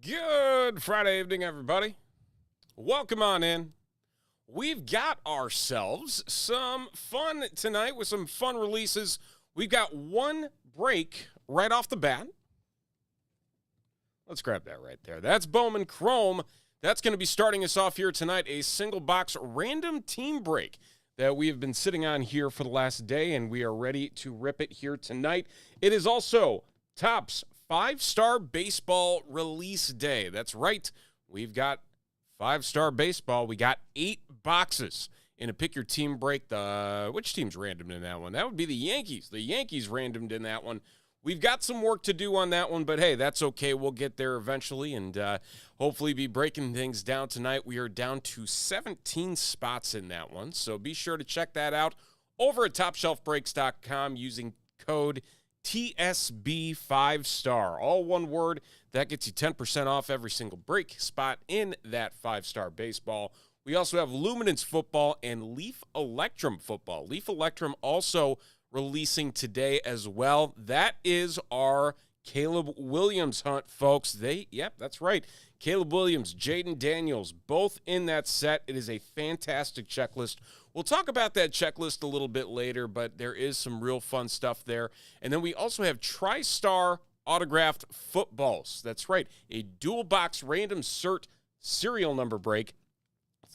Good Friday evening, everybody. Welcome on in. We've got ourselves some fun tonight with some fun releases. We've got one break right off the bat. Let's grab that right there. That's Bowman Chrome. That's going to be starting us off here tonight, a single box random team break that we have been sitting on here for the last day, and we are ready to rip it here tonight. It is also Topps 5-Star Baseball Release Day. That's right. We've got 5-Star Baseball. We got 8 boxes in a pick your team break. Which team's randomed in that one? That would be the Yankees. The Yankees randomed in that one. We've got some work to do on that one, but hey, that's okay. We'll get there eventually and hopefully be breaking things down tonight. We are down to 17 spots in that one, so be sure to check that out over at TopShelfBreaks.com using code TSB5-star. All one word. That gets you 10% off every single break spot in that 5-Star Baseball. We also have Luminance Football and Leaf Electrum Football. Leaf Electrum also releasing today as well. That is our Caleb Williams hunt, folks. Yep, that's right. Caleb Williams, Jaden Daniels, both in that set. It is a fantastic checklist. We'll talk about that checklist a little bit later, but there is some real fun stuff there. And then we also have TriStar autographed footballs. That's right. A dual box random cert serial number break.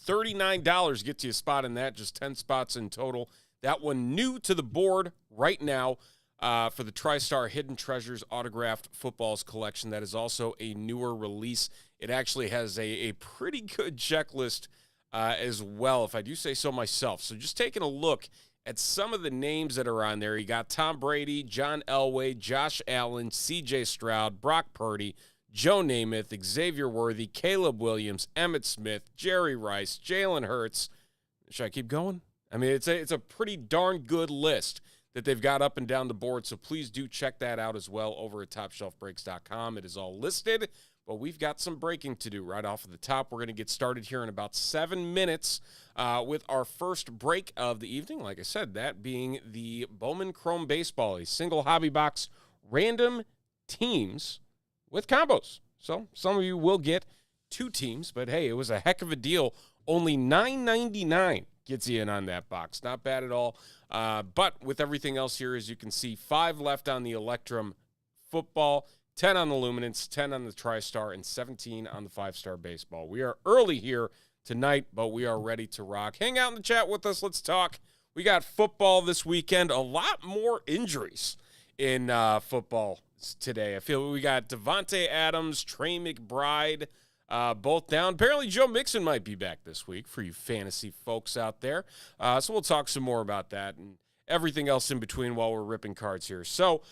$39 gets you a spot in that, just 10 spots in total. That one new to the board right now for the TriStar Hidden Treasures autographed footballs collection. That is also a newer release. It actually has a pretty good checklist as well, if I do say so myself. So just taking a look at some of the names that are on there. You got Tom Brady, John Elway, Josh Allen, C.J. Stroud, Brock Purdy, Joe Namath, Xavier Worthy, Caleb Williams, Emmitt Smith, Jerry Rice, Jalen Hurts. Should I keep going? I mean, it's a pretty darn good list that they've got up and down the board, so please do check that out as well over at TopShelfBreaks.com. It is all listed, but we've got some breaking to do right off of the top. We're going to get started here in about 7 minutes with our first break of the evening. Like I said, that being the Bowman Chrome Baseball, a single hobby box, random teams with combos. So some of you will get 2 teams, but hey, it was a heck of a deal. Only $9.99 gets you in on that box. Not bad at all. But with everything else here, as you can see, 5 left on the Electrum Football, 10 on the Luminance, 10 on the TriStar, and 17 on the 5-Star Baseball. We are early here tonight, but we are ready to rock. Hang out in the chat with us. Let's talk. We got football this weekend. A lot more injuries in football today. I feel we got Devontae Adams, Trey McBride, both down. Apparently, Joe Mixon might be back this week for you fantasy folks out there. So we'll talk some more about that and everything else in between while we're ripping cards here. So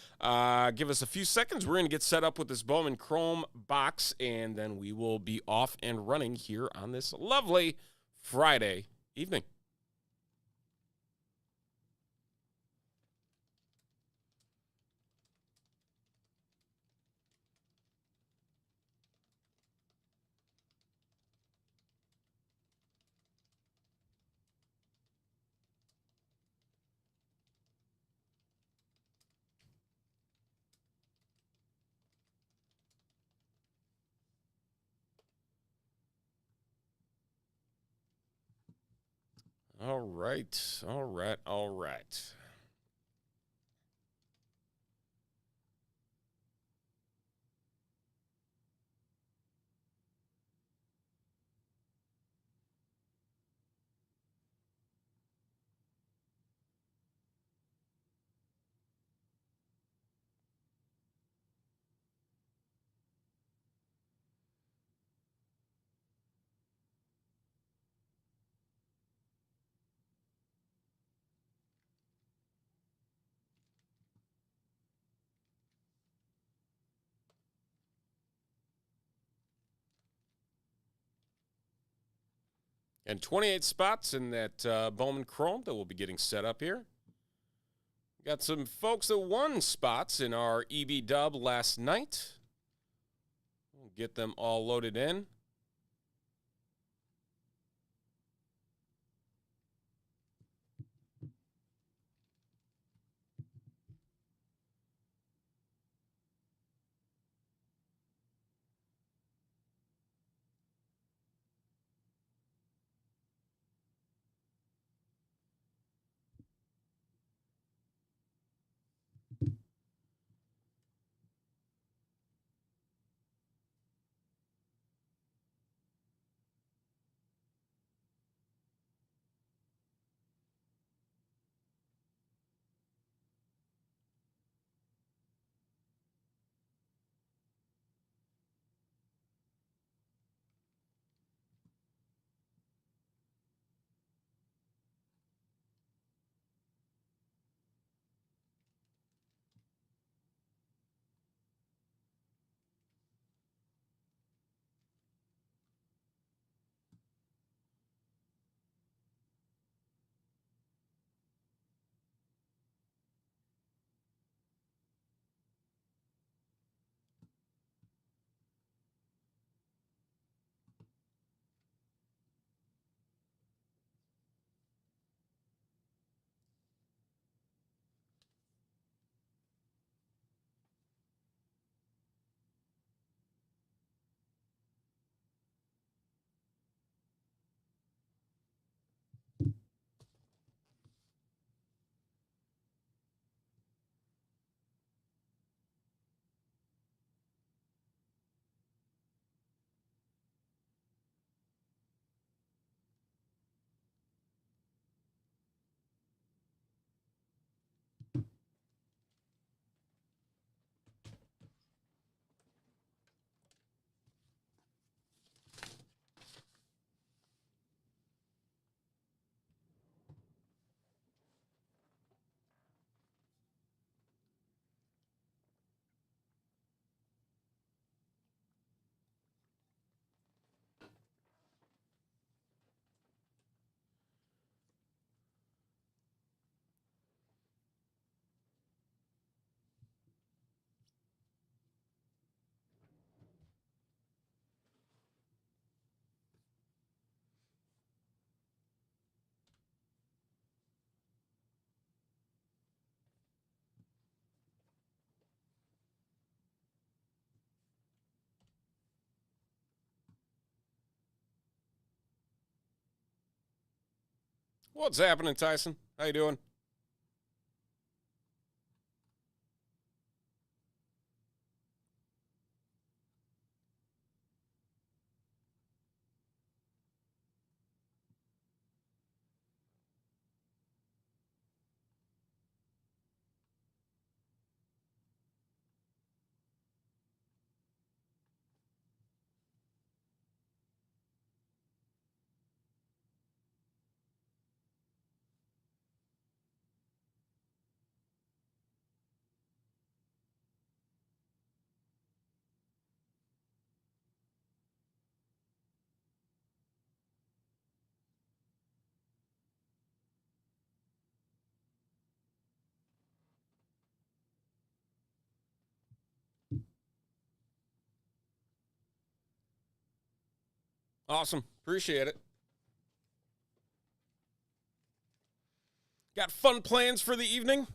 give us a few seconds. We're going to get set up with this Bowman Chrome box, and then we will be off and running here on this lovely Friday evening. All right. And 28 spots in that Bowman Chrome that we'll be getting set up here. Got some folks that won spots in our EB Dub last night. We'll get them all loaded in. What's happening, Tyson? How you doing? Awesome. Appreciate it. Got fun plans for the evening?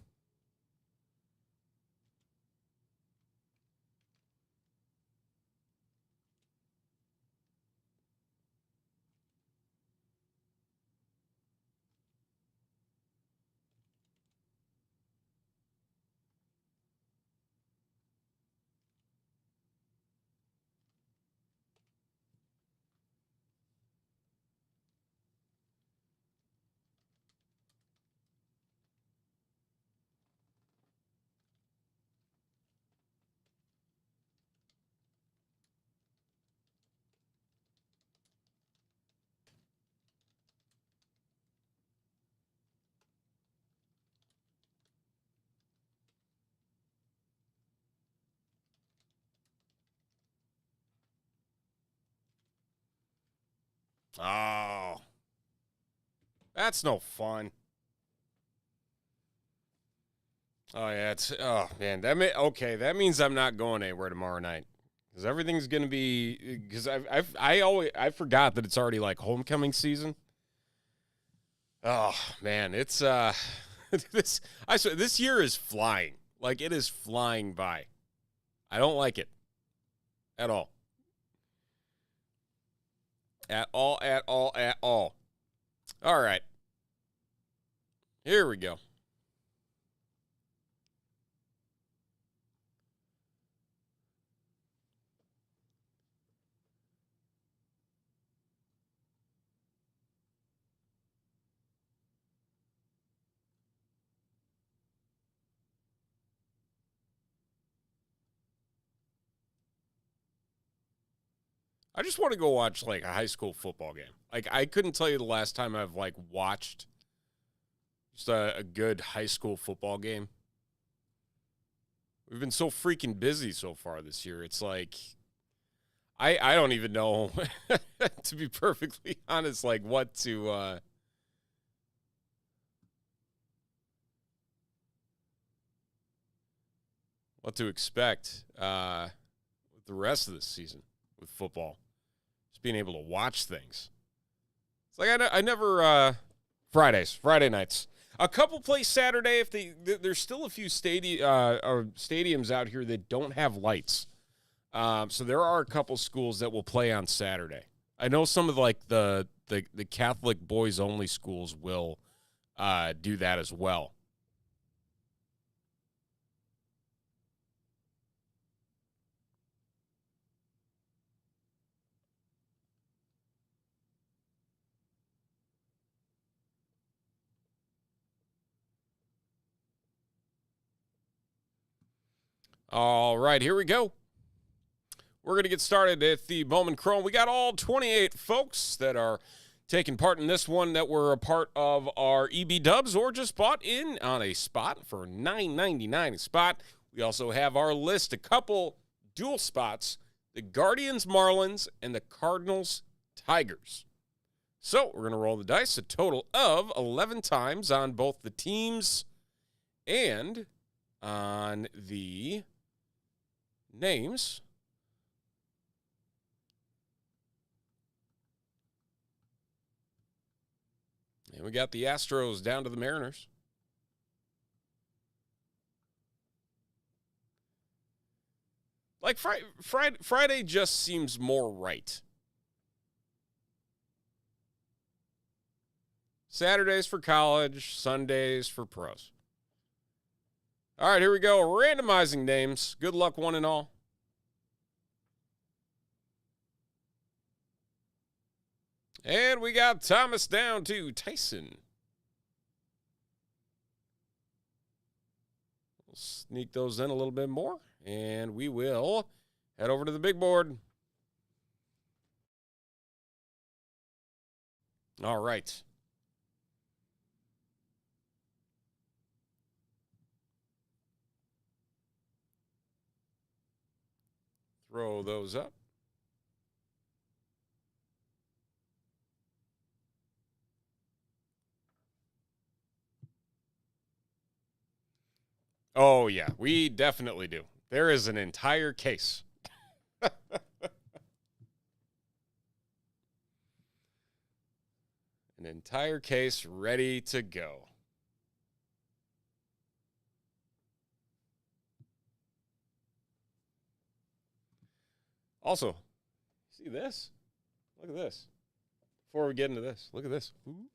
Oh, that's no fun. Oh yeah, oh man, that means I'm not going anywhere tomorrow night because everything's gonna be because I forgot that it's already like homecoming season. Oh man, it's this year is flying, like it is flying by. I don't like it at all, at all, at all, at all. All right, here we go. I just want to go watch like a high school football game. Like I couldn't tell you the last time I've like watched just a good high school football game. We've been so freaking busy so far this year. It's like I don't even know to be perfectly honest, like what to expect with the rest of this season with football. Just being able to watch things. It's like I never Friday nights. A couple play Saturday. If there's still a few stadiums out here that don't have lights. So there are a couple schools that will play on Saturday. I know some of like the Catholic boys only schools will do that as well. All right, here we go. We're going to get started at the Bowman Chrome. We got all 28 folks that are taking part in this one that were a part of our EB Dubs or just bought in on a spot for $9.99 a spot. We also have our list, a couple dual spots, the Guardians Marlins and the Cardinals Tigers. So we're going to roll the dice a total of 11 times on both the teams and on the names. And we got the Astros down to the Mariners. Like Friday just seems more right. Saturdays for college, Sundays for pros. All right, here we go. Randomizing names. Good luck, one and all. And we got Thomas down to Tyson. We'll sneak those in a little bit more, and we will head over to the big board. All right. Throw those up. Oh, yeah, we definitely do. There is an entire case. An entire case ready to go. Also, see this? Look at this. Before we get into this, look at this. Ooh.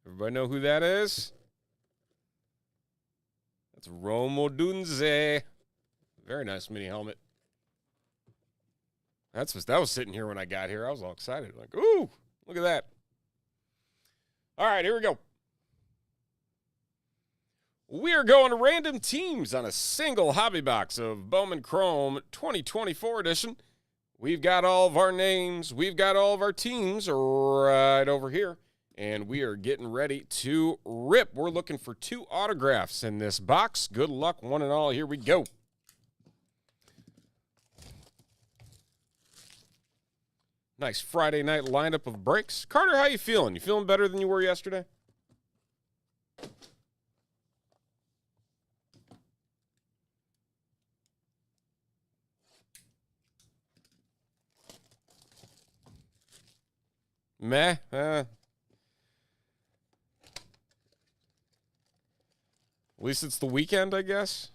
Everybody know who that is? That's Rome Odunze. Very nice mini helmet. That was sitting here when I got here. I was all excited. Like, ooh, look at that. All right, here we go. We are going to random teams on a single hobby box of Bowman Chrome 2024 edition. We've got all of our names. We've got all of our teams right over here. And we are getting ready to rip. We're looking for 2 autographs in this box. Good luck, one and all. Here we go. Nice Friday night lineup of breaks. Carter, how you feeling? You feeling better than you were yesterday? Meh. At least it's the weekend, I guess.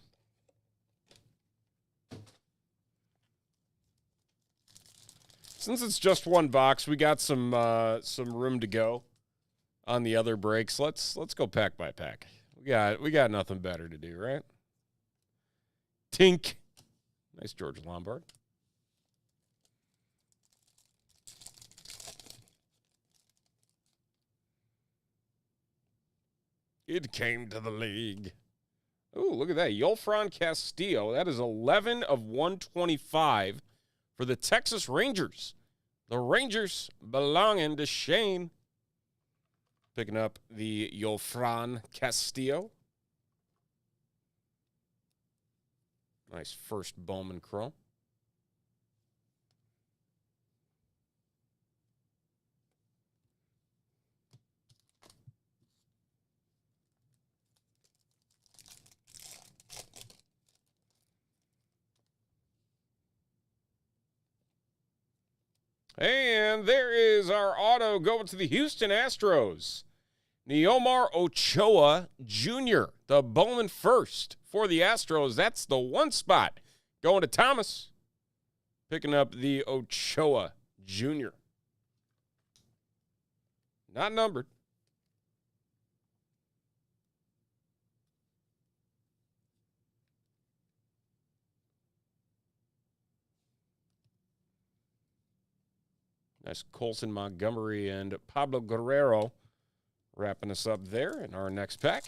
Since it's just one box, we got some room to go on the other breaks. Let's go pack by pack. We got nothing better to do, right? Tink. Nice George Lombard. It came to the league. Ooh, look at that. Yolfran Castillo. That is 11 of 125 for the Texas Rangers. The Rangers belonging to Shane. Picking up the Yolfran Castillo. Nice first Bowman Chrome. And there is our auto going to the Houston Astros. Neomar Ochoa Jr., the Bowman first for the Astros. That's the 1 spot. Going to Thomas. Picking up the Ochoa Jr. Not numbered. Nice Colson Montgomery and Pablo Guerrero wrapping us up there in our next pack.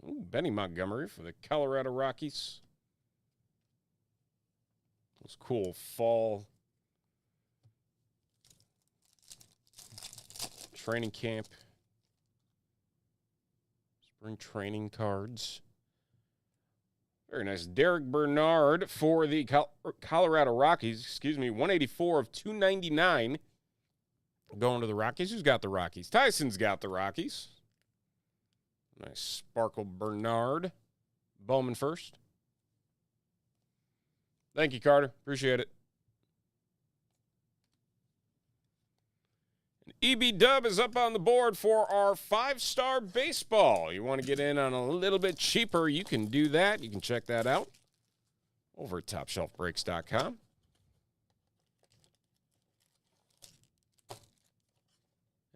Ooh, Benny Montgomery for the Colorado Rockies. Those cool fall training camp, spring training cards. Very nice. Derek Bernard for the Colorado Rockies. Excuse me, 184 of 299. Going to the Rockies. Who's got the Rockies? Tyson's got the Rockies. Nice Sparkle Bernard. Bowman first. Thank you, Carter. Appreciate it. EB Dub is up on the board for our 5-star baseball. You want to get in on a little bit cheaper, you can do that. You can check that out over at TopShelfBreaks.com.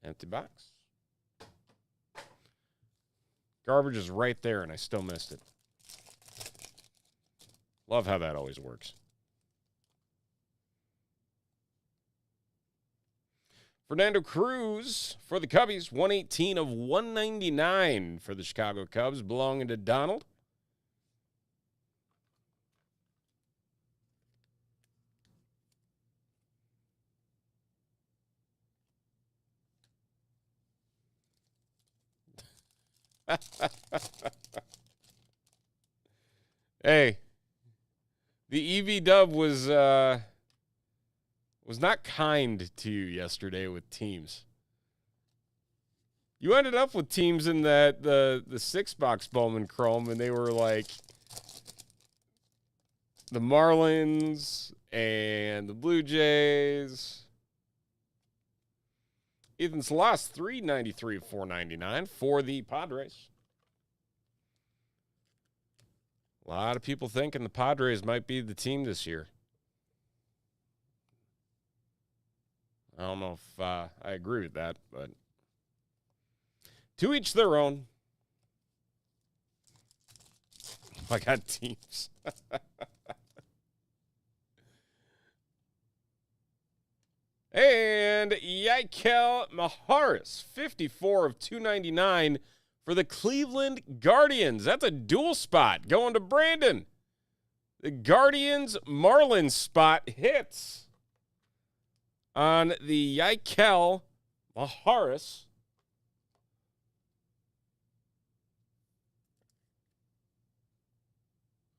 Empty box. Garbage is right there, and I still missed it. Love how that always works. Fernando Cruz for the Cubbies, 118 of 199 for the Chicago Cubs, belonging to Donald. Hey, the EV Dub was not kind to you yesterday with teams. You ended up with teams in that the 6-box Bowman Chrome, and they were like the Marlins and the Blue Jays. Ethan Salas, 393 of 499 for the Padres. A lot of people thinking the Padres might be the team this year. I don't know if I agree with that, but to each their own. I got teams. And Yaikel Maharis, 54 of 299 for the Cleveland Guardians. That's a dual spot going to Brandon. The Guardians-Marlins spot hits on the Yaikel Maharis.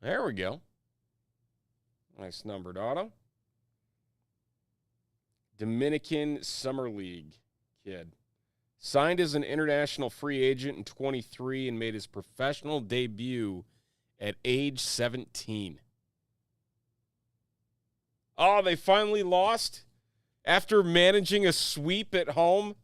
There we go. Nice numbered auto. Dominican Summer League kid. Signed as an international free agent in 23 and made his professional debut at age 17. Oh, they finally lost after managing a sweep at home.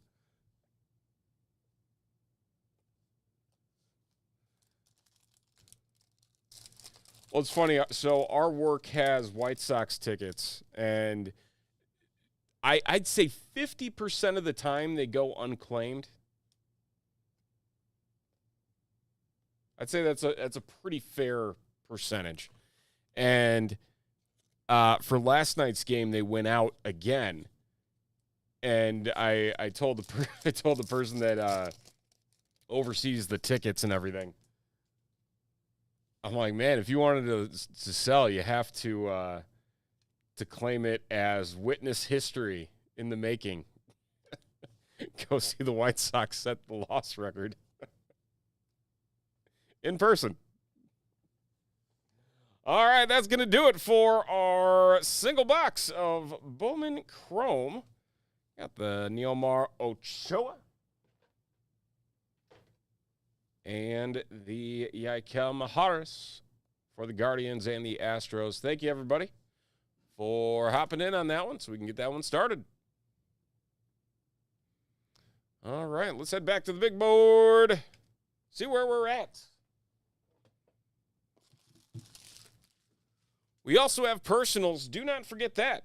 Well, it's funny. So our work has White Sox tickets, and I'd say 50% of the time they go unclaimed. I'd say that's a pretty fair percentage. And for last night's game, they went out again. And I told the person that oversees the tickets and everything. I'm like, man, if you wanted to sell, you have to claim it as witness history in the making. Go see the White Sox set the loss record in person. All right, that's going to do it for our single box of Bowman Chrome. Got the Neomar Ochoa and the Yaikel Maharis for the Guardians and the Astros. Thank you, everybody, for hopping in on that one so we can get that one started. All right, let's head back to the big board, see where we're at. We also have personals. Do not forget that.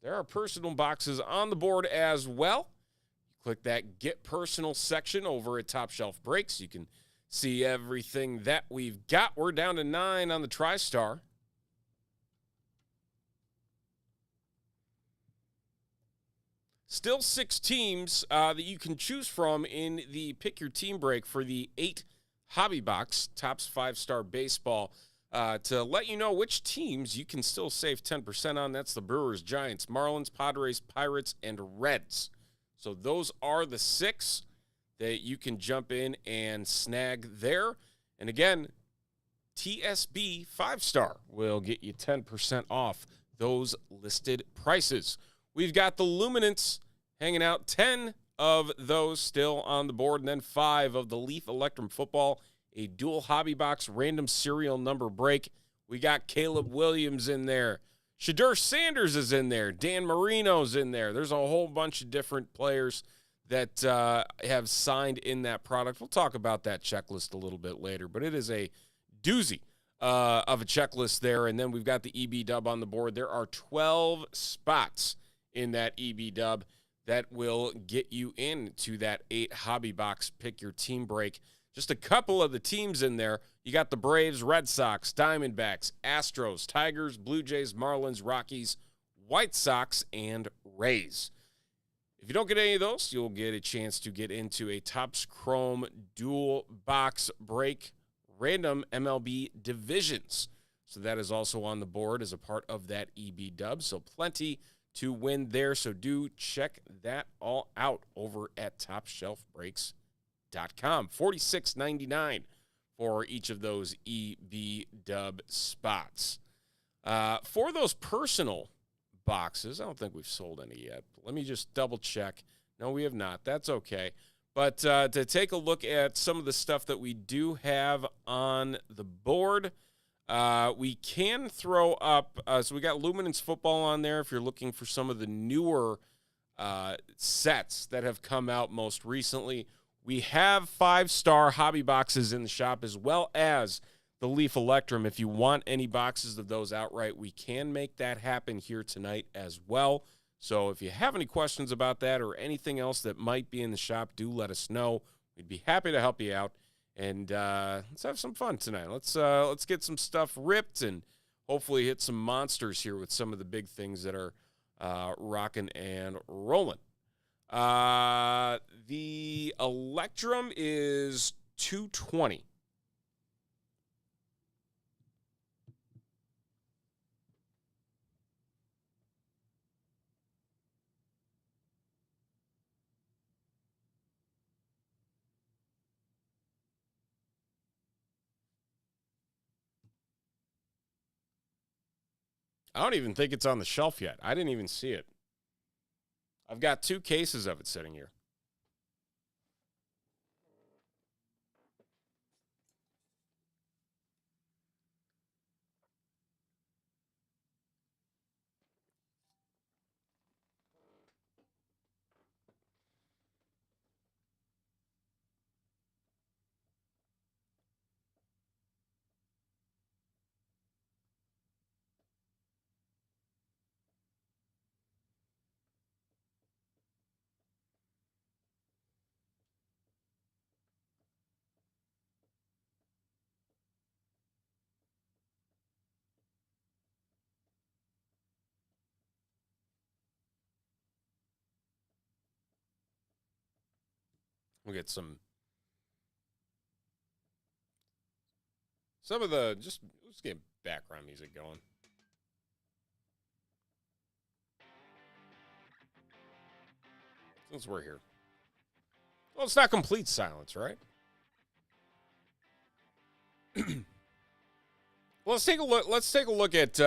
There are personal boxes on the board as well. Click that Get Personal section over at Top Shelf Breaks. You can see everything that we've got. We're down to 9 on the TriStar. Still 6 teams that you can choose from in the Pick Your Team break for the 8 Hobby Box, Topps 5-Star Baseball. To let you know which teams you can still save 10% on. That's the Brewers, Giants, Marlins, Padres, Pirates, and Reds. So those are the 6 that you can jump in and snag there. And again, TSB 5-Star will get you 10% off those listed prices. We've got the Luminance hanging out, 10 of those still on the board, and then 5 of the Leaf Electrum Football, a dual hobby box random serial number break We got Caleb Williams in there. Shedeur Sanders is in there. Dan Marino's in there. There's a whole bunch of different players that have signed in that product. We'll talk about that checklist a little bit later, but it is a doozy of a checklist there. And then we've got the EB Dub on the board. There are 12 spots in that EB Dub that will get you into that 8 hobby box pick your team break. Just a couple of the teams in there. You got the Braves, Red Sox, Diamondbacks, Astros, Tigers, Blue Jays, Marlins, Rockies, White Sox, and Rays. If you don't get any of those, you'll get a chance to get into a Topps Chrome dual box break random MLB divisions. So that is also on the board as a part of that EB Dub. So plenty to win there. So do check that all out over at TopShelfBreaks.com. $46.99 for each of those EB Dub spots. For those personal boxes, I don't think we've sold any yet. Let me just double check. No, we have not. That's okay. But to take a look at some of the stuff that we do have on the board, we can throw up, so we got Luminance Football on there if you're looking for some of the newer sets that have come out most recently. We have 5-star hobby boxes in the shop as well as the Leaf Electrum. If you want any boxes of those outright, we can make that happen here tonight as well. So if you have any questions about that or anything else that might be in the shop, do let us know. We'd be happy to help you out. And let's have some fun tonight. Let's get some stuff ripped and hopefully hit some monsters here with some of the big things that are rocking and rolling. The Electrum is $220. I don't even think it's on the shelf yet. I didn't even see it. I've got 2 cases of it sitting here. We'll get some of the, let's get background music going. Since we're here. Well, it's not complete silence, right? Well, let's take a look. Let's take a look at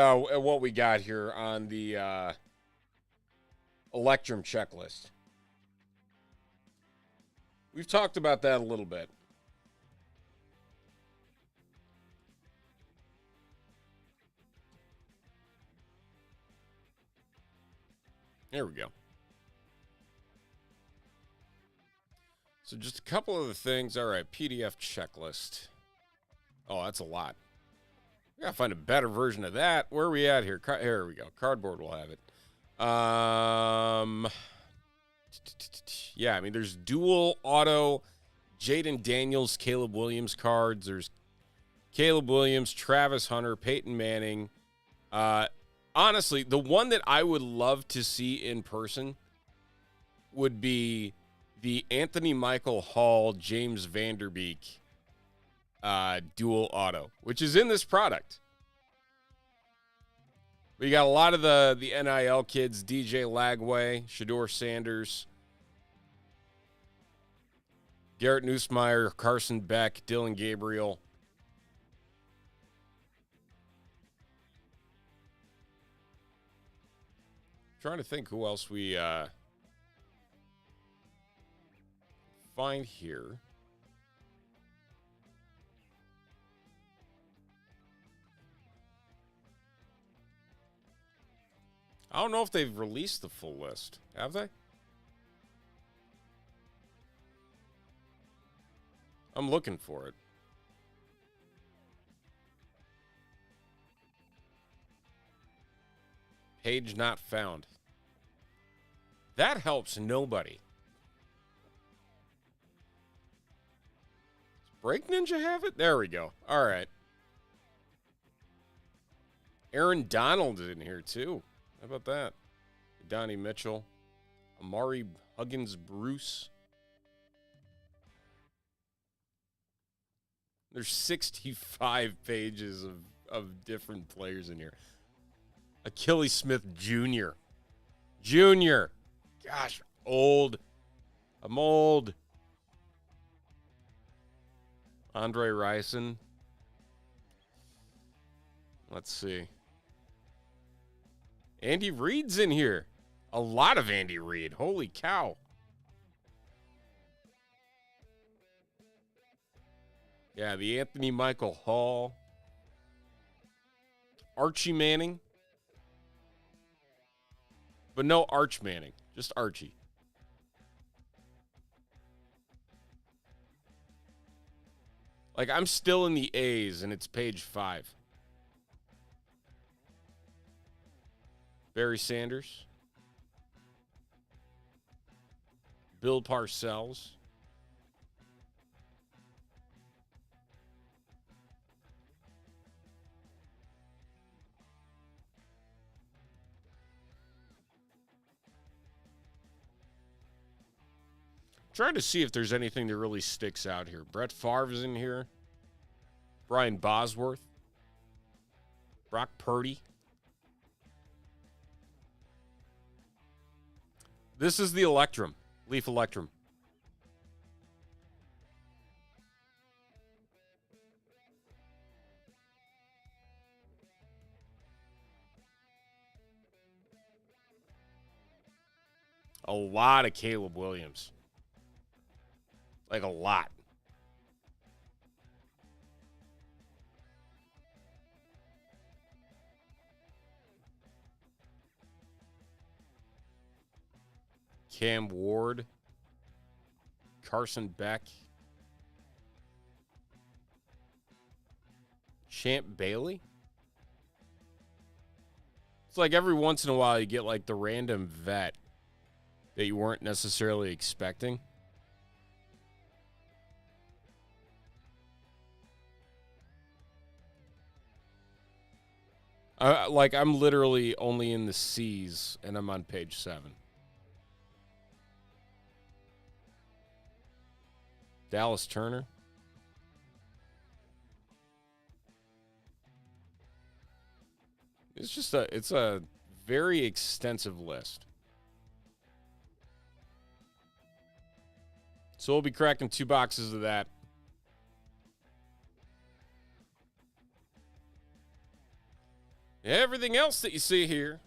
what we got here on the Electrum checklist. We've talked about that a little bit. There we go. So just a couple of the things. All right, PDF checklist. Oh, that's a lot. We gotta find a better version of that. Where are we at here? Here we go. Cardboard will have it. Yeah, I mean, there's dual auto Jaden Daniels, Caleb Williams cards. There's Caleb Williams, Travis Hunter, Peyton Manning. Honestly, the one that I would love to see in person would be the Anthony Michael Hall, James Vanderbeek dual auto, which is in this product. We got a lot of the NIL kids, DJ Lagway, Shedeur Sanders, Garrett Nussmeier, Carson Beck, Dylan Gabriel. Trying to think who else we find here. I don't know if they've released the full list. Have they? I'm looking for it. Page not found. That helps nobody. Does Break Ninja have it? There we go. All right. Aaron Donald is in here, too. How about that? Donnie Mitchell. Amari Huggins Bruce. There's 65 pages of different players in here. Achilles Smith Jr. Jr. Gosh, old. I'm old. Andre Rison. Let's see. Andy Reid's in here. A lot of Andy Reid. Holy cow. Yeah, the Anthony Michael Hall. Archie Manning. But no Arch Manning. Just Archie. Like, I'm still in the A's, and it's page 5. Barry Sanders. Bill Parcells. Trying to see if there's anything that really sticks out here. Brett Favre's in here. Brian Bosworth. Brock Purdy. This is the Electrum. Leaf Electrum. A lot of Caleb Williams. Like a lot. Cam Ward. Carson Beck. Champ Bailey. It's like every once in a while you get like the random vet that you weren't necessarily expecting. Like, I'm literally only in the C's, and I'm on page 7. Dallas Turner. It's a very extensive list. So we'll be cracking 2 boxes of that. Everything else that you see here,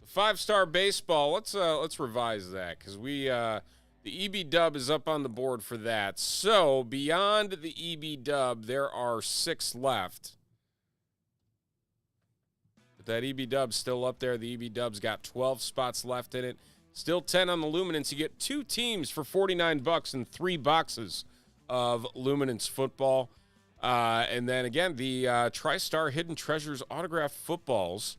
the 5-star baseball. Let's revise that because the EB Dub is up on the board for that. So beyond the EB Dub, there are 6 left. But that EB Dub's still up there. The EB Dub's got 12 spots left in it. Still 10 on the Luminance. You get 2 teams for $49 and 3 boxes of Luminance football. And then, again, the TriStar Hidden Treasures autographed footballs.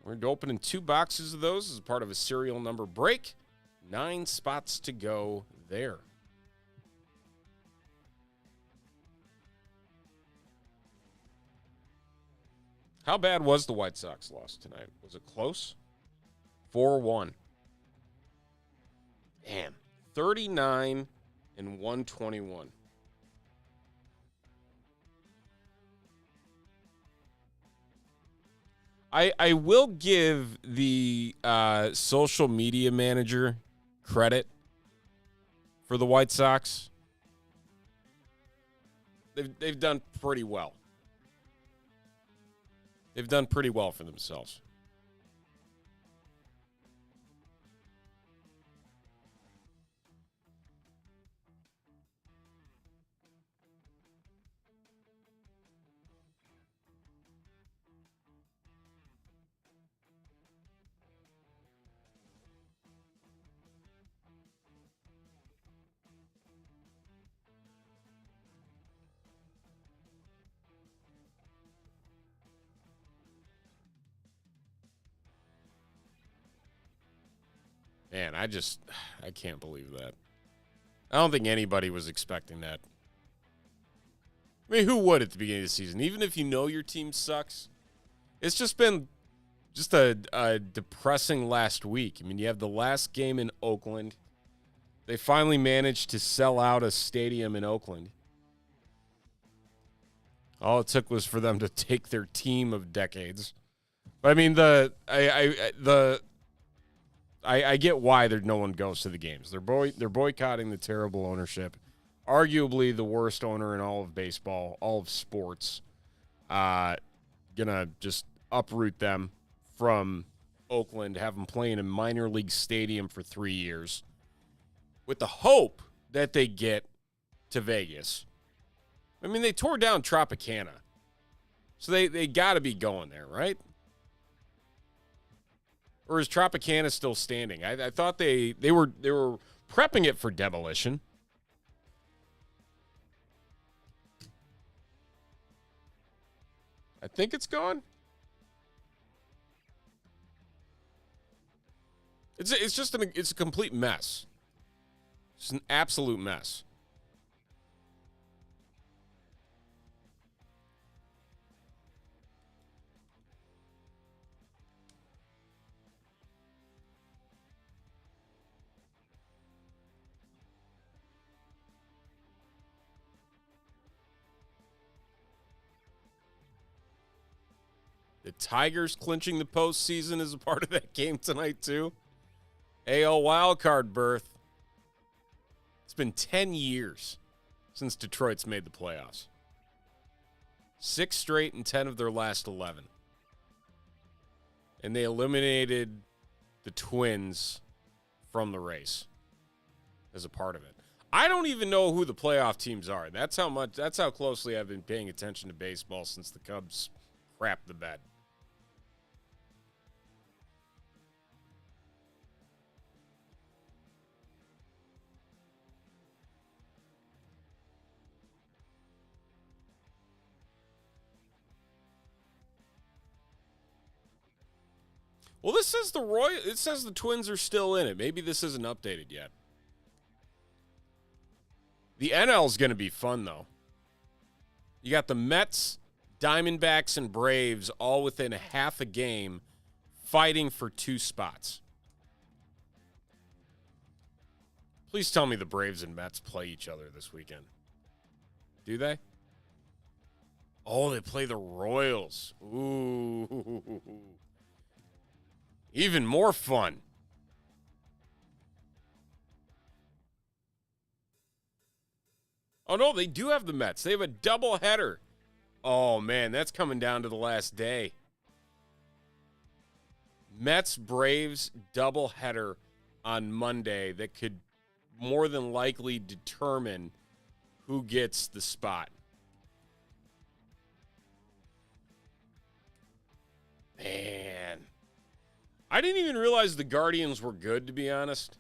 We're opening 2 boxes of those as part of a serial number break. 9 spots to go there. How bad was the White Sox loss tonight? Was it close? 4-1. Damn. 39 and 121. I will give the social media manager credit for the White Sox. They've done pretty well. They've done pretty well for themselves. Man, I can't believe that. I don't think anybody was expecting that. I mean, who would at the beginning of the season? Even if you know your team sucks, it's just been just a depressing last week. I mean, you have the last game in Oakland. They finally managed to sell out a stadium in Oakland. All it took was for them to take their team of decades. But I mean, I get why no one goes to the games. They're boycotting the terrible ownership, arguably the worst owner in all of baseball, all of sports. Gonna just uproot them from Oakland, have them play in a minor league stadium for 3 years, with the hope that they get to Vegas. I mean, they tore down Tropicana, so they got to be going there, right? Or is Tropicana still standing? I thought they were prepping it for demolition. I think it's gone. It's just it's a complete mess. It's an absolute mess. The Tigers clinching the postseason is a part of that game tonight, too. AL wildcard berth. It's been 10 years since Detroit's made the playoffs. 6 straight and 10 of their last 11. And they eliminated the Twins from the race as a part of it. I don't even know who the playoff teams are. That's how closely I've been paying attention to baseball since the Cubs crapped the bed. Well, this says it says the Twins are still in it. Maybe this isn't updated yet. The NL is going to be fun, though. You got the Mets, Diamondbacks, and Braves all within half a game fighting for 2 spots. Please tell me the Braves and Mets play each other this weekend. Do they? Oh, they play the Royals. Ooh. Even more fun. Oh, no, they do have the Mets. They have a doubleheader. Oh, man, that's coming down to the last day. Mets-Braves doubleheader on Monday that could more than likely determine who gets the spot. Man. I didn't even realize the Guardians were good, to be honest.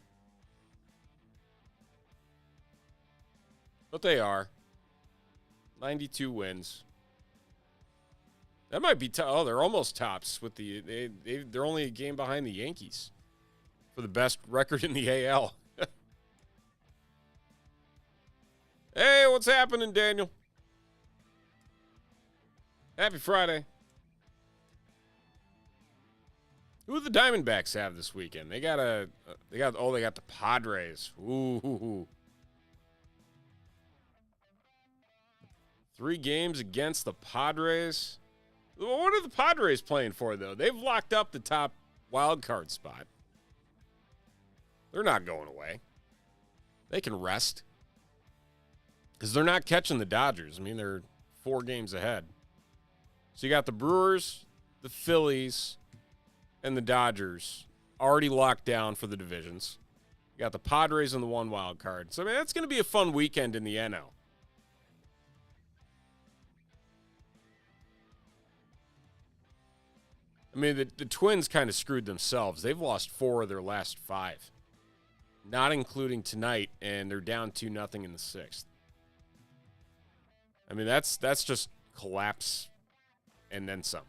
But they are. 92 wins. That might be they're almost tops with they're only a game behind the Yankees for the best record in the AL. Hey, what's happening, Daniel? Happy Friday. Who do the Diamondbacks have this weekend? They got the Padres. Ooh. 3 games against the Padres. What are the Padres playing for, though? They've locked up the top wild card spot. They're not going away. They can rest. Because they're not catching the Dodgers. I mean, they're 4 games ahead. So you got the Brewers, the Phillies, and the Dodgers already locked down for the divisions. You got the Padres and the 1 wild card. So, I mean, that's going to be a fun weekend in the NL. I mean, the Twins kind of screwed themselves. They've lost 4 of their last 5, not including tonight, and they're down 2-0 in the 6th. I mean, that's just collapse and then some.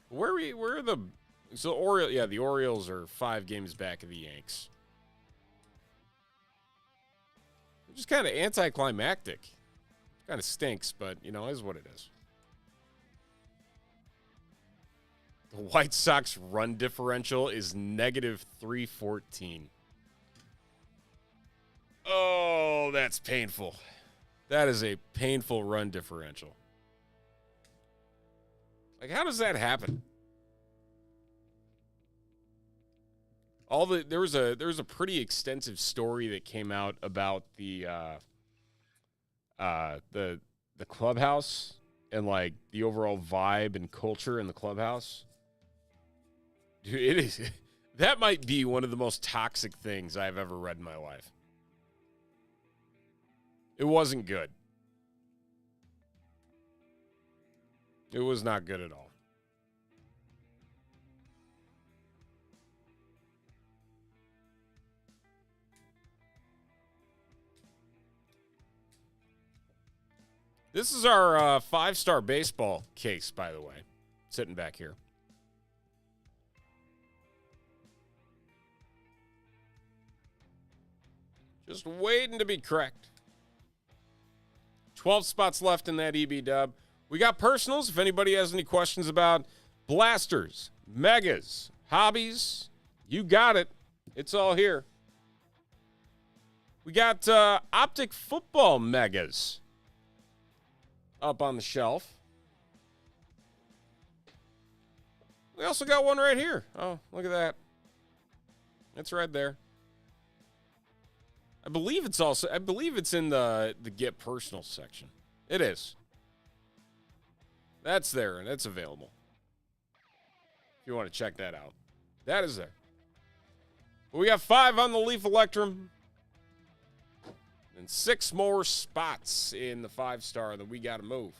Where are the the Orioles are 5 games back of the Yanks. Just kind of anticlimactic. Kind of stinks, but, is what it is. The White Sox run differential is negative 314. Oh, that's painful. That is a painful run differential. Like, how does that happen? There was a pretty extensive story that came out about the clubhouse and like the overall vibe and culture in the clubhouse. Dude, that might be one of the most toxic things I've ever read in my life. It wasn't good. It was not good at all. This is our 5-star baseball case, by the way, sitting back here. Just waiting to be correct. 12 spots left in that EB dub. We got personals. If anybody has any questions about blasters, megas, hobbies, you got it. It's all here. We got optic football megas up on the shelf. We also got one right here. Oh, look at that. It's right there. I believe it's in the Get Personal section. It is. That's there, and it's available. If you want to check that out. That is there. But we got 5 on the Leaf Electrum. And 6 more spots in the 5-star that we got to move.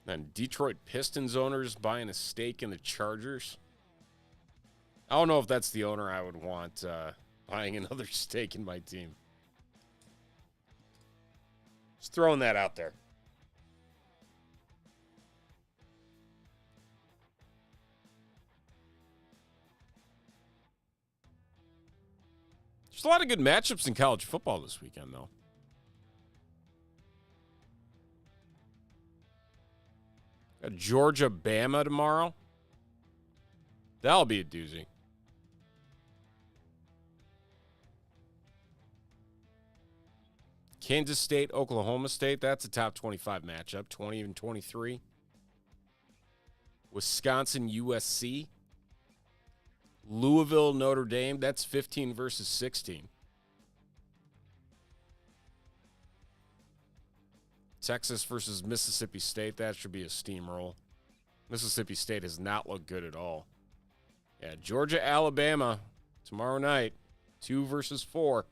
And Detroit Pistons owners buying a stake in the Chargers. I don't know if that's the owner I would want buying another stake in my team. Just throwing that out there. There's a lot of good matchups in college football this weekend, though. Got Georgia, Bama tomorrow. That'll be a doozy. Kansas State, Oklahoma State. That's a top 25 matchup. 20 and 23. Wisconsin, USC. Louisville, Notre Dame. That's 15 versus 16. Texas versus Mississippi State. That should be a steamroll. Mississippi State has not looked good at all. Yeah, Georgia, Alabama tomorrow night. 2 versus 4.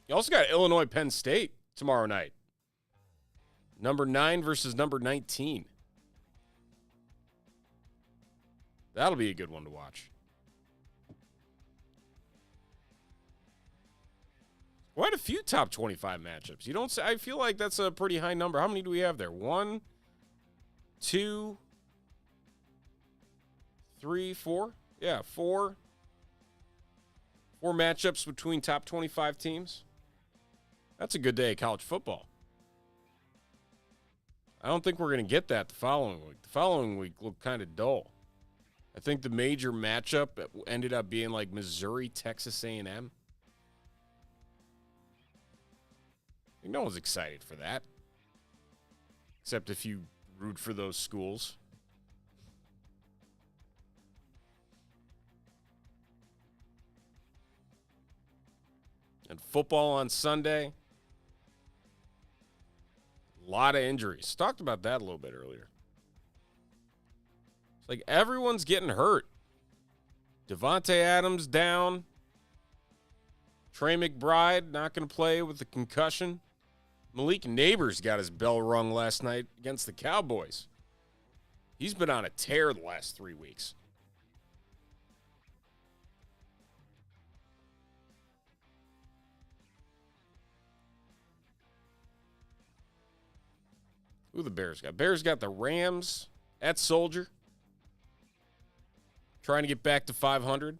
You also got Illinois, Penn State tomorrow night. Number 9 versus number 19. That'll be a good one to watch. Quite a few top 25 matchups. You don't say, I feel like that's a pretty high number. How many do we have there? 1, 2, 3, 4? Yeah, 4. 4 matchups between top 25 teams. That's a good day of college football. I don't think we're going to get that the following week. The following week looked kind of dull. I think the major matchup ended up being like Missouri, Texas A&M. No one's excited for that. Except if you root for those schools. And football on Sunday. A lot of injuries. Talked about that a little bit earlier. It's like everyone's getting hurt. Devontae Adams down. Trey McBride not going to play with the concussion. Malik Neighbors got his bell rung last night against the Cowboys. He's been on a tear the last 3 weeks. Who the Bears got? Bears got the Rams at Soldier. Trying to get back to 500.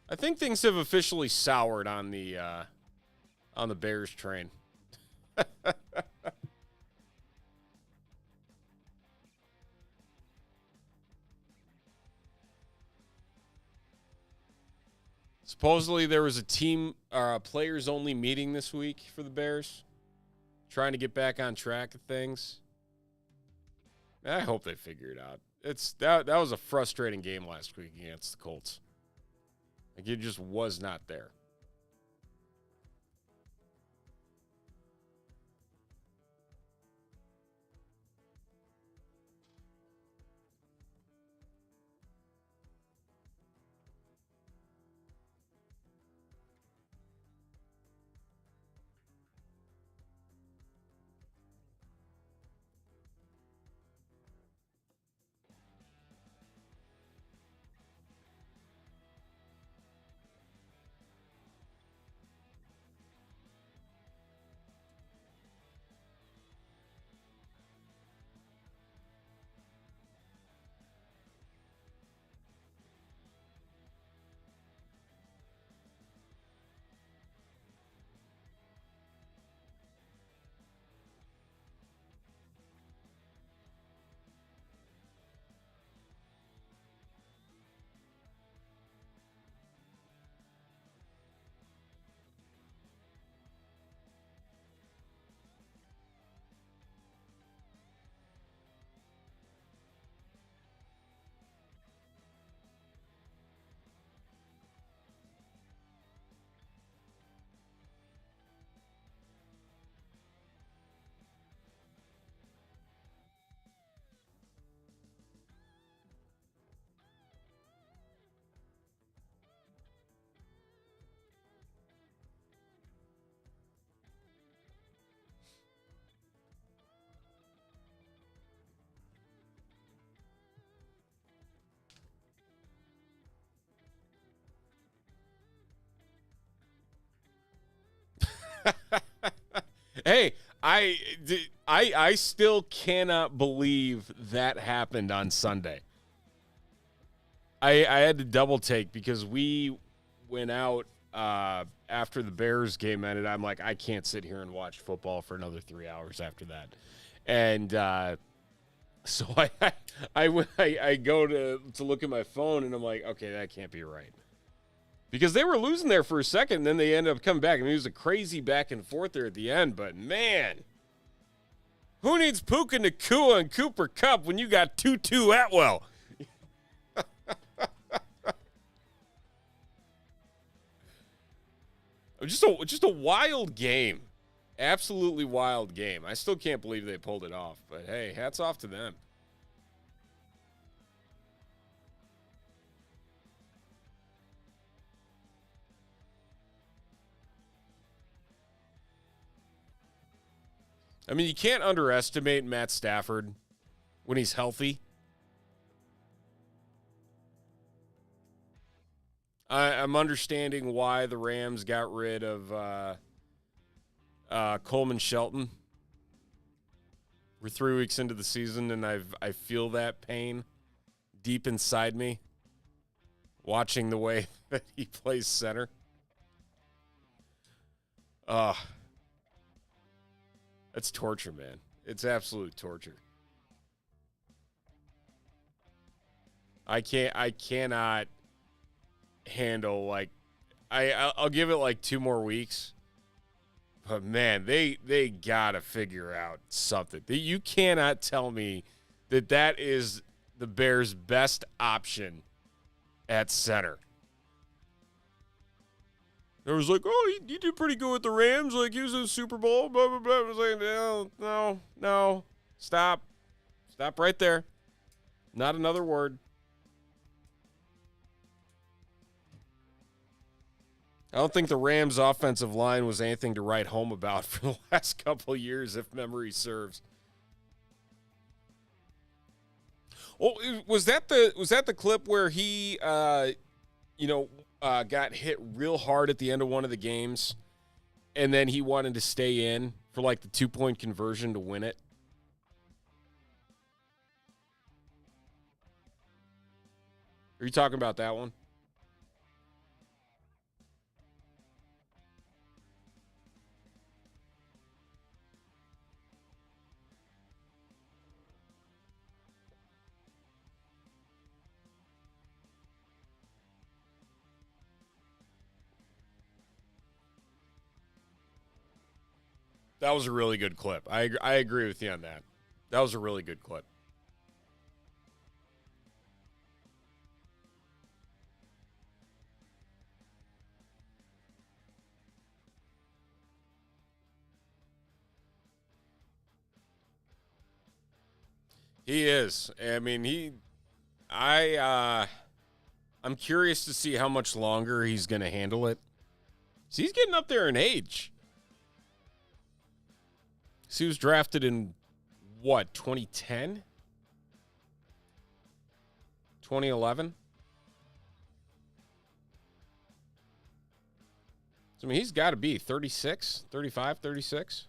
I think things have officially soured on the Bears train. Supposedly there was a team players only meeting this week for the Bears, trying to get back on track of things. I hope they figure it out. That was a frustrating game last week against the Colts. Like, it just was not there. Hey, I still cannot believe that happened on Sunday. I had to double take because we went out after the Bears game ended. I'm like, I can't sit here and watch football for another 3 hours after that. And so I go to look at my phone, and I'm like, okay, that can't be right. Because they were losing there for a second, and then they ended up coming back. I mean, it was a crazy back and forth there at the end, but man, who needs Puka Nacua and Cooper Kupp when you got Tutu Atwell? Just a wild game. Absolutely wild game. I still can't believe they pulled it off, but hey, hats off to them. I mean, you can't underestimate Matt Stafford when he's healthy. I'm understanding why the Rams got rid of Coleman Shelton. We're 3 weeks into the season, and I feel that pain deep inside me, watching the way that he plays center. That's torture, man. It's absolute torture. I cannot handle, like, I'll give it like 2 more weeks, But man, they gotta figure out something. You cannot tell me that is the Bears' best option at center. There was like, oh, you did pretty good with the Rams. Like, he was in the Super Bowl. Blah, blah, blah. I was like, no. Stop right there. Not another word. I don't think the Rams' offensive line was anything to write home about for the last couple of years, if memory serves. Oh, was that the clip where he, got hit real hard at the end of one of the games, and then he wanted to stay in for like the 2-point conversion to win it? Are you talking about that one? That was a really good clip. I agree with you on that. That was a really good clip. He is. I mean, I'm curious to see how much longer he's going to handle it. So he's getting up there in age. So he was drafted in, 2010? 2011? So, I mean, he's got to be 36, 35, 36.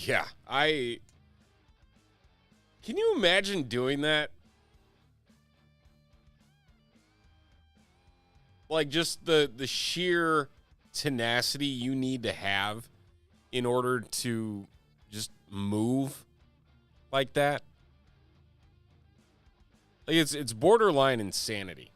Yeah, can you imagine doing that? Like, just the sheer tenacity you need to have in order to just move like that. Like, it's borderline insanity.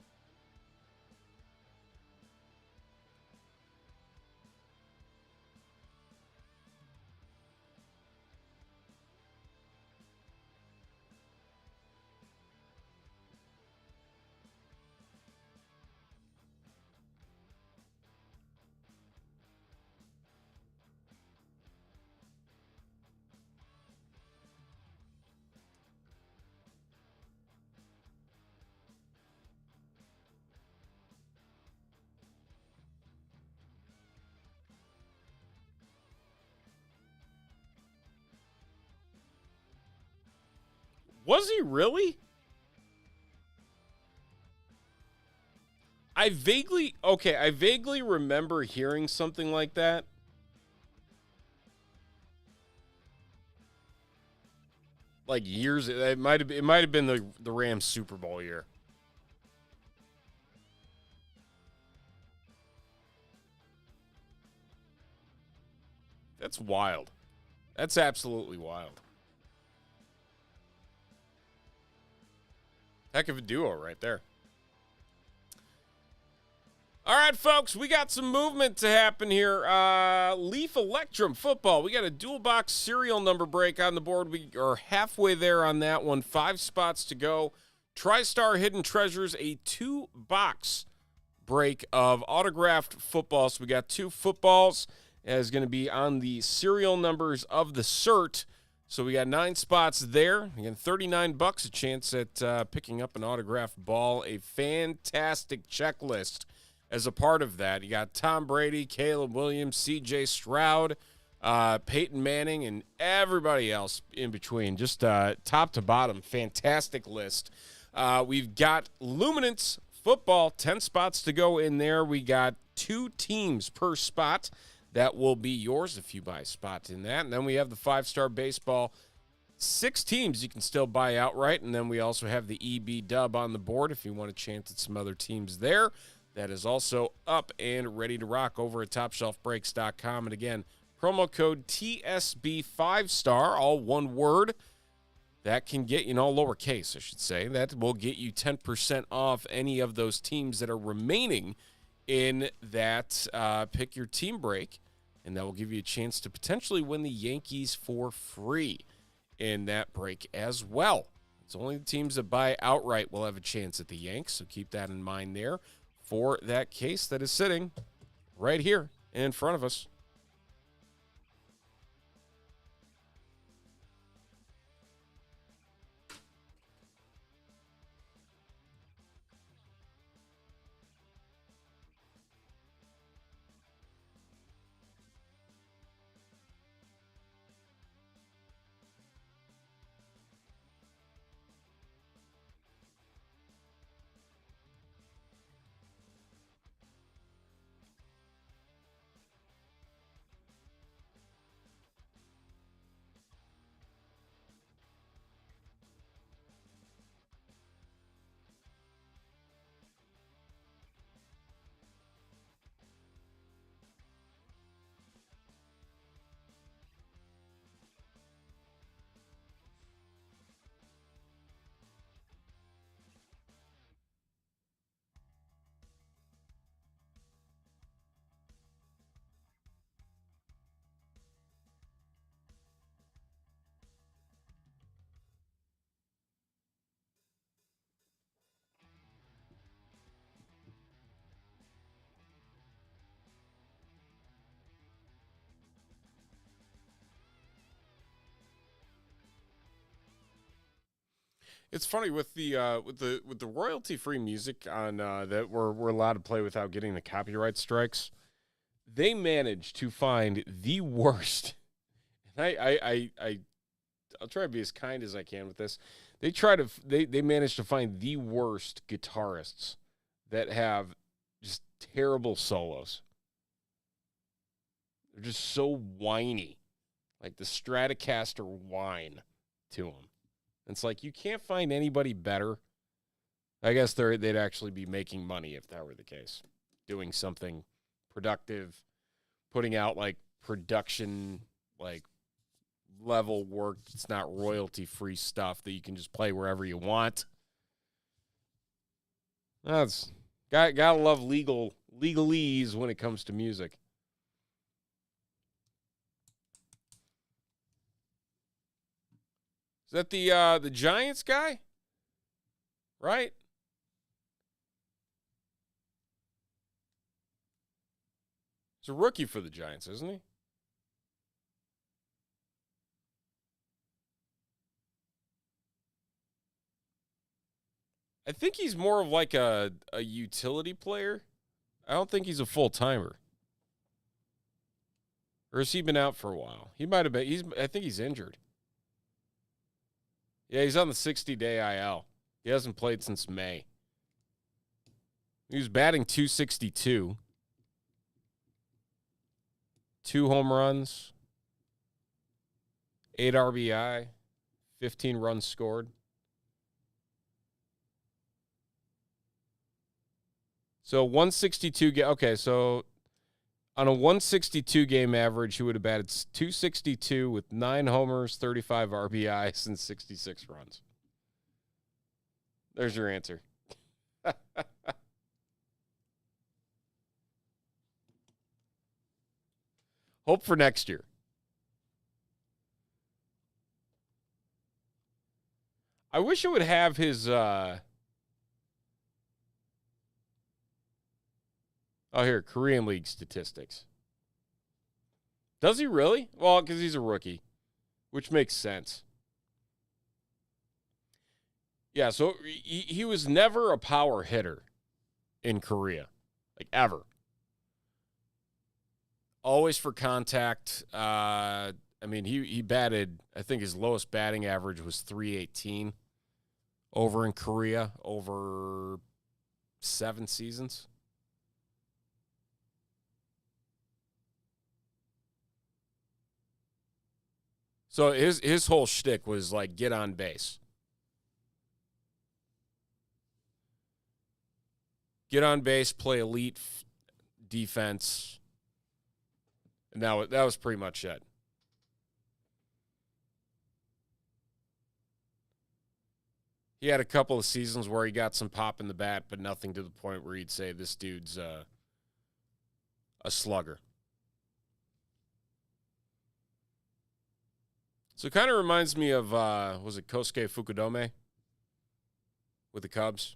Was he really? I vaguely remember hearing something like that. Like years, it might have been the Rams Super Bowl year. That's wild. That's absolutely wild. Heck of a duo right there. All right, folks, we got some movement to happen here. Leaf Electrum football. We got a dual box serial number break on the board. We are halfway there on that one. 5 spots to go. TriStar Hidden Treasures, a 2-box break of autographed football. So we got 2 footballs as going to be on the serial numbers of the cert. So we got 9 spots there. Again, $39, a chance at picking up an autographed ball. A fantastic checklist as a part of that. You got Tom Brady, Caleb Williams, C.J. Stroud, Peyton Manning, and everybody else in between. Just top to bottom, fantastic list. We've got Luminance football, 10 spots to go in there. We got 2 teams per spot. That will be yours if you buy a spot in that. And then we have the 5-star baseball. 6 teams you can still buy outright. And then we also have the EB dub on the board if you want a chance at some other teams there. that is also up and ready to rock over at TopShelfBreaks.com. And again, promo code TSB 5-star, all one word. That can get you, all lowercase, I should say. That will get you 10% off any of those teams that are remaining in that pick your team break. And that will give you a chance to potentially win the Yankees for free in that break as well. It's only the teams that buy outright will have a chance at the Yanks, so keep that in mind there for that case that is sitting right here in front of us. It's funny with the royalty free music on that we're allowed to play without getting the copyright strikes. They managed to find the worst. And I'll try to be as kind as I can with this. They managed to find the worst guitarists that have just terrible solos. They're just so whiny, like the Stratocaster whine to them. It's like you can't find anybody better. I guess they'd actually be making money if that were the case. Doing something productive, putting out like production, like level work. It's not royalty free stuff that you can just play wherever you want. That's gotta love legalese when it comes to music. Is that the Giants guy? Right? He's a rookie for the Giants, isn't he? I think he's more of like a utility player. I don't think he's a full-timer. Or has he been out for a while? He might have been. I think he's injured. Yeah, he's on the 60-day IL. He hasn't played since May. He was batting .262. 2 home runs. 8 RBI. 15 runs scored. So 162. Okay, so on a 162 game average, he would have batted .262 with 9 homers, 35 RBIs, and 66 runs. There's your answer. Hope for next year. I wish it would have his here, Korean League statistics. Does he really? Well, because he's a rookie, which makes sense. Yeah, so he was never a power hitter in Korea, like ever. Always for contact. I mean, he batted, I think his lowest batting average was .318 over in Korea over 7 seasons. So his whole shtick was like get on base. get on base, play elite defense, and that was pretty much it. He had a couple of seasons where he got some pop in the bat, but nothing to the point where you'd say this dude's a slugger. So it kind of reminds me of, was it Kosuke Fukudome with the Cubs?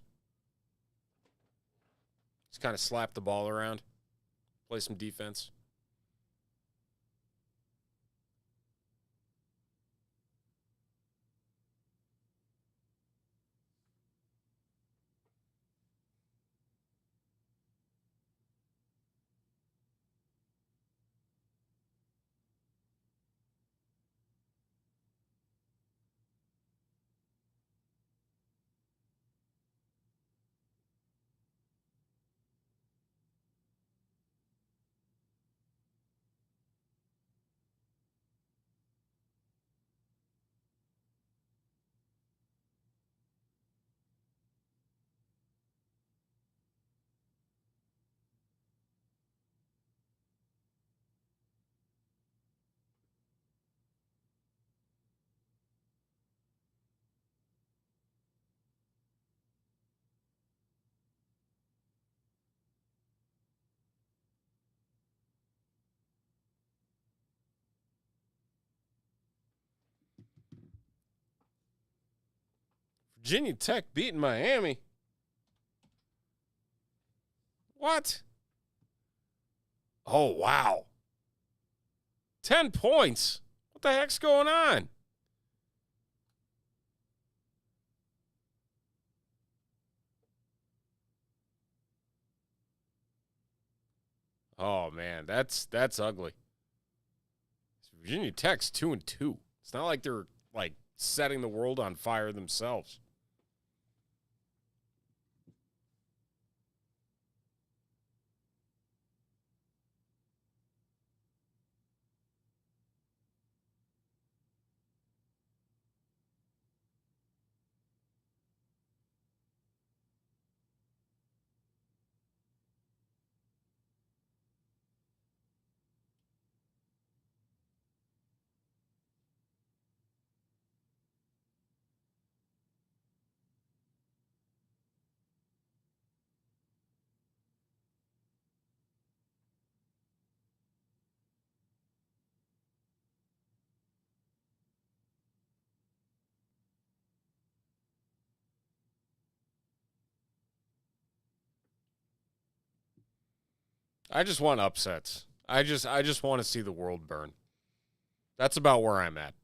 Just kind of slap the ball around, play some defense. Virginia Tech beating Miami. What? Oh, wow. 10 points. What the heck's going on? Oh, man, that's ugly. Virginia Tech's 2-2. It's not like they're, like, setting the world on fire themselves. I just want upsets. I just want to see the world burn. That's about where I'm at.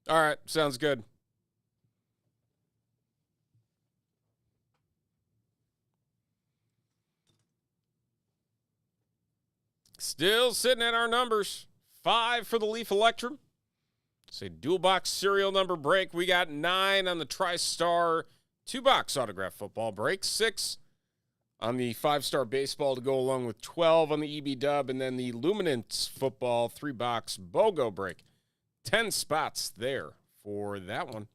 All right, sounds good. Still sitting at our numbers. 5 for the Leaf Electrum. Say dual box serial number break. We got 9 on the TriStar 2-box autograph football break. 6 on the 5-star baseball to go along with 12 on the EB dub. And then the Luminance football 3-box BOGO break. 10 spots there for that one.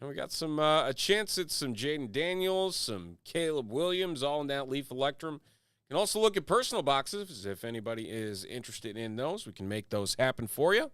And we got some a chance at some Jaden Daniels, some Caleb Williams, all in that Leaf Electrum. You can also look at personal boxes if anybody is interested in those. We can make those happen for you.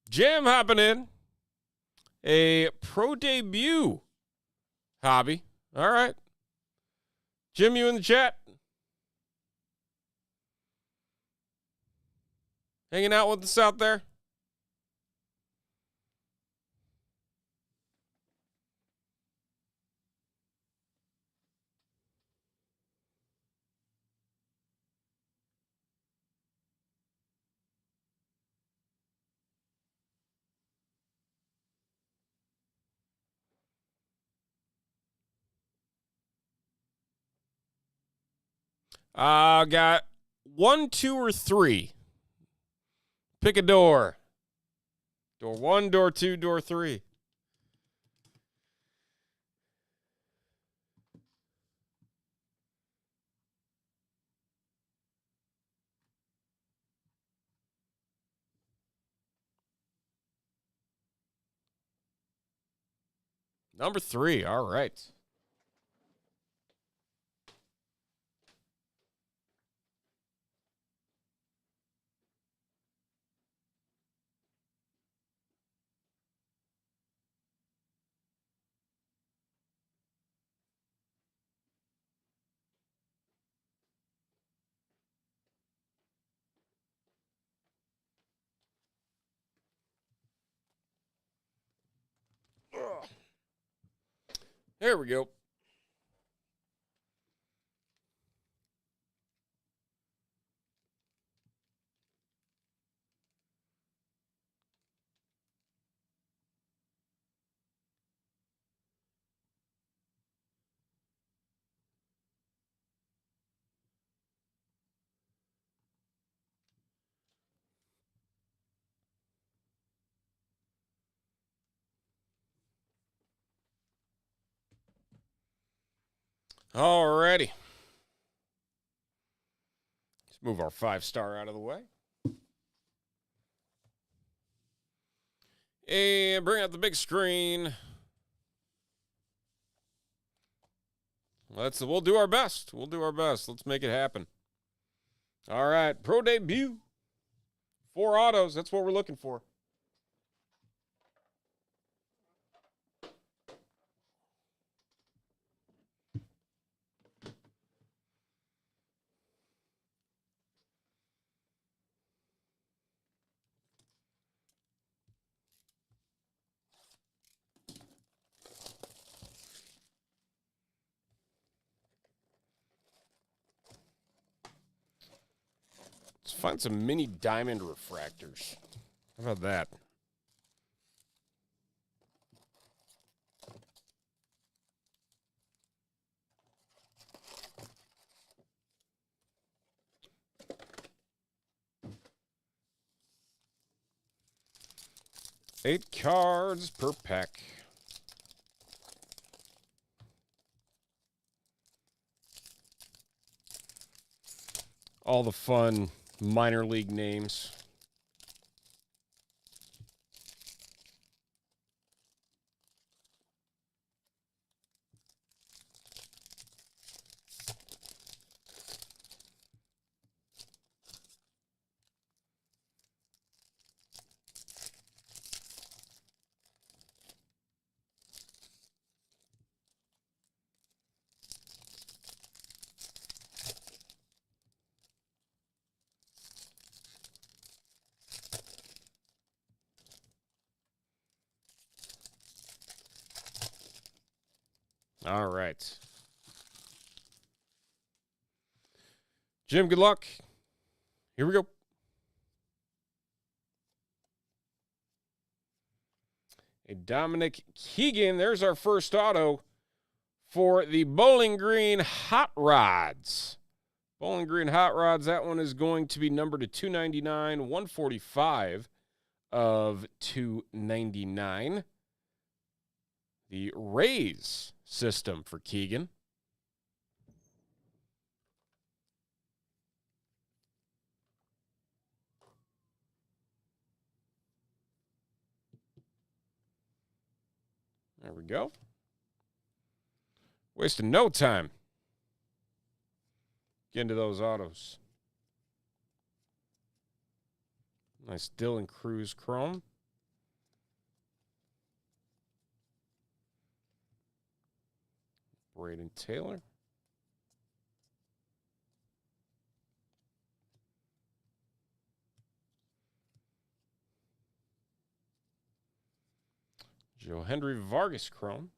Jim hopping in. A pro debut hobby. All right. Jim, you in the chat? Hanging out with us out there? Got 1, 2, or 3. Pick a door. Door 1, door 2, door 3. Number 3. All right. There we go. All righty. Let's move our 5-star out of the way. And bring out the big screen. We'll do our best. We'll do our best. Let's make it happen. All right. Pro debut. 4 autos. That's what we're looking for. Let's find some mini diamond refractors. How about that? Eight cards per pack. All the fun minor league names. All right. Jim, good luck. Here we go. A Dominic Keegan. There's our first auto for the Bowling Green Hot Rods. Bowling Green Hot Rods. That one is going to be numbered to 299, 145 of 299. The Rays system for Keegan. There we go. Wasting no time. Get into those autos. Nice Dylan Cruz chrome. Braden Taylor. Joe Henry Vargas Chrome.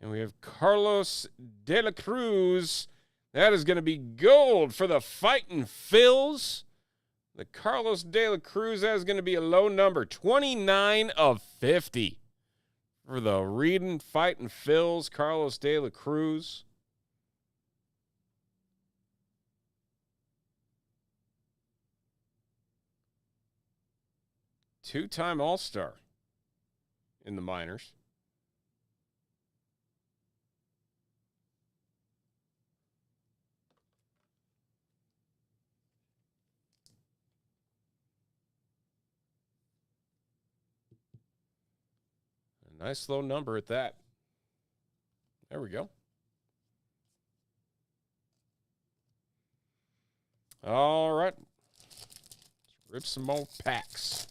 And we have Carlos De La Cruz. That is going to be gold for the Fightin' Phils. The Carlos De La Cruz, that is going to be a low number. 29 of 50 for the Reading Fightin' Phils, Carlos De La Cruz. Two-time All-Star in the minors. A nice low number at that. There we go. All right. Let's rip some more packs.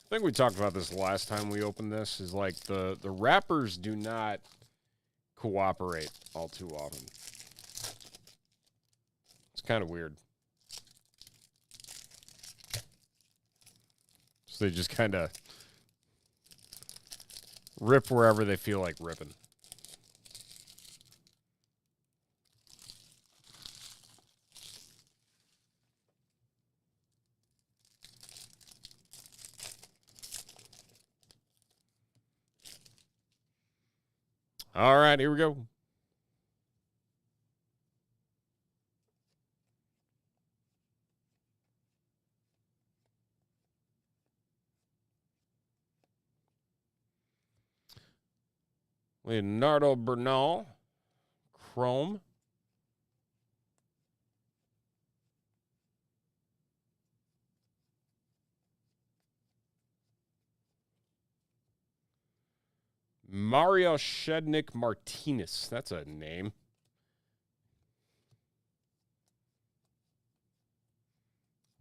I think we talked about this last time we opened this, is like the wrappers do not cooperate all too often. It's kind of weird. So they just kind of rip wherever they feel like ripping. All right, here we go. Leonardo Bernal, Chrome. Mario Shednick Martinez. That's a name.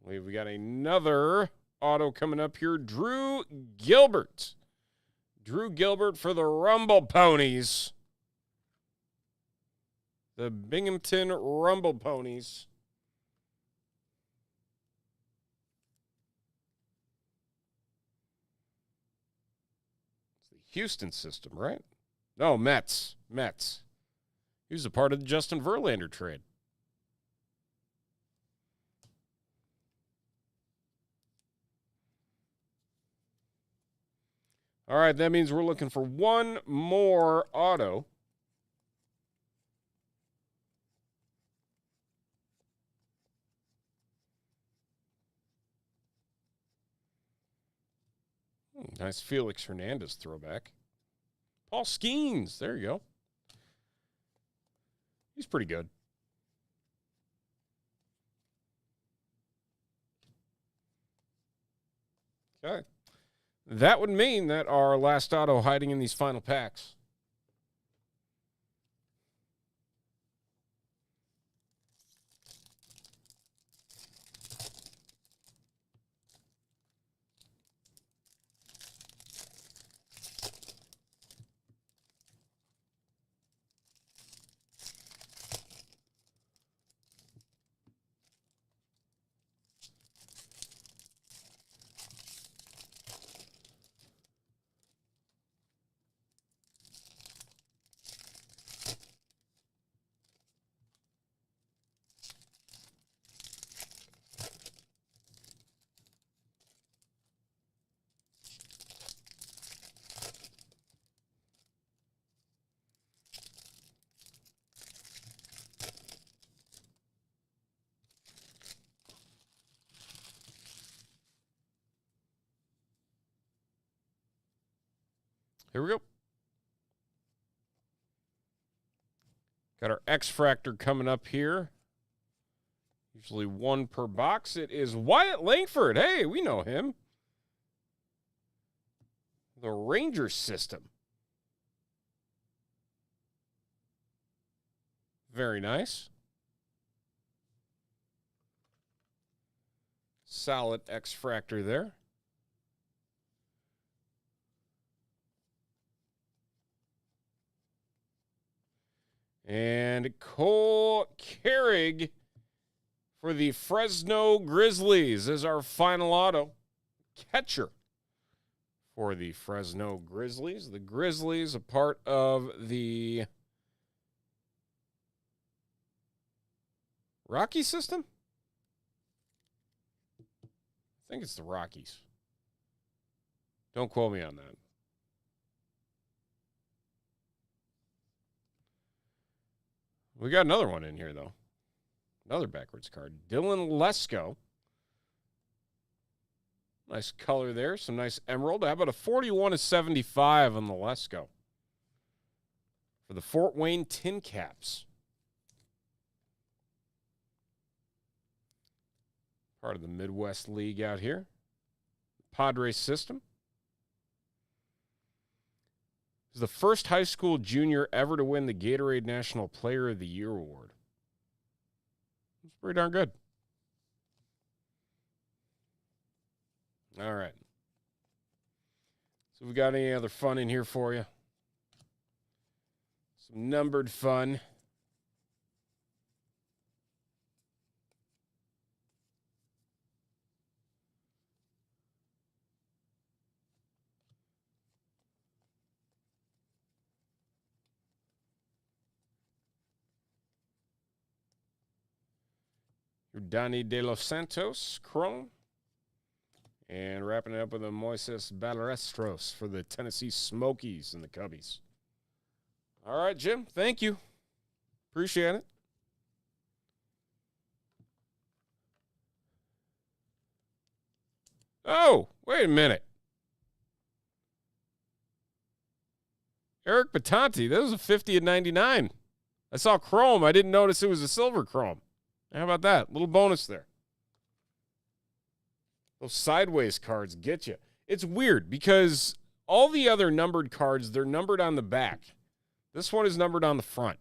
We got another auto coming up here. Drew Gilbert. Drew Gilbert for the Rumble Ponies. The Binghamton Rumble Ponies. It's the Houston system, right? No, Mets. He was a part of the Justin Verlander trade. All right, that means we're looking for one more auto. Nice Felix Hernandez throwback. Paul Skeens, there you go. He's pretty good. Okay. That would mean that our last auto hiding in these final packs. Here we go. Got our X-Fractor coming up here. Usually one per box. It is Wyatt Langford. Hey, we know him. The Rangers system. Very nice. Solid X-Fractor there. And Cole Carrig for the Fresno Grizzlies is our final auto. Catcher for the Fresno Grizzlies. The Grizzlies, a part of the Rocky system? I think it's the Rockies. Don't quote me on that. We got another one in here, though. Another backwards card. Dylan Lesko. Nice color there. Some nice emerald. How about a 41/75 on the Lesko? For the Fort Wayne Tin Caps. Part of the Midwest League out here. Padres system. He's the first high school junior ever to win the Gatorade National Player of the Year award. It's pretty darn good. All right. So we got any other fun in here for you? Some numbered fun. Your Donnie De Los Santos, Chrome. And wrapping it up with a Moises Ballesteros for the Tennessee Smokies and the Cubbies. All right, Jim, thank you. Appreciate it. Oh, wait a minute. Eric Batanti, that was a 50/99. I saw Chrome. I didn't notice it was a silver Chrome. How about that? Little bonus there. Those sideways cards get you. It's weird because all the other numbered cards, they're numbered on the back. This one is numbered on the front.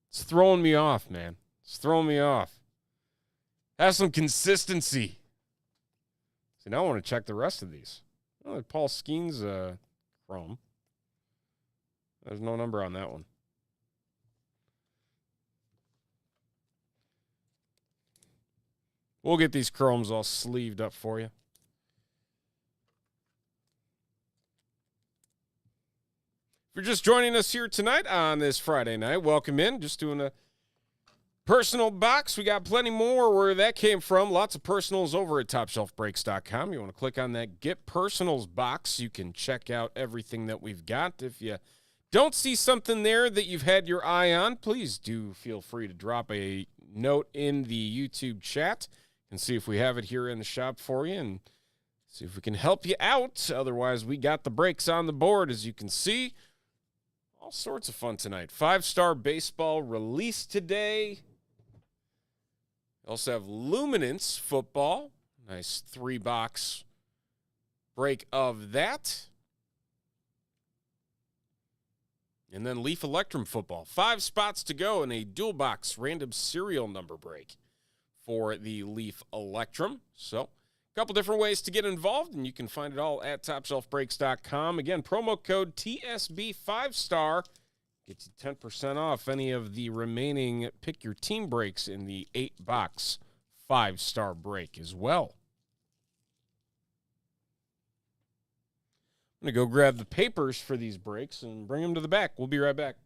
It's throwing me off, man. It's throwing me off. Have some consistency. See, now I want to check the rest of these. Oh, Paul Skeens Chrome. There's no number on that one. We'll get these Chromes all sleeved up for you. If you're just joining us here tonight on this Friday night, welcome in. Just doing a personal box. We got plenty more where that came from. Lots of personals over at TopShelfBreaks.com. You want to click on that Get Personals box. You can check out everything that we've got. If you don't see something there that you've had your eye on, please do feel free to drop a note in the YouTube chat and see if we have it here in the shop for you and see if we can help you out. Otherwise, we got the breaks on the board, as you can see. All sorts of fun tonight. 5-star baseball released today. We also have Luminance football. Nice 3-box break of that. And then Leaf Electrum football. 5 spots to go in a dual box random serial number break for the Leaf Electrum. So, a couple different ways to get involved, and you can find it all at TopShelfBreaks.com. Again, promo code TSB5-star gets you 10% off any of the remaining Pick Your Team breaks in the 8-box 5-star break as well. I'm going to go grab the papers for these breaks and bring them to the back. We'll be right back.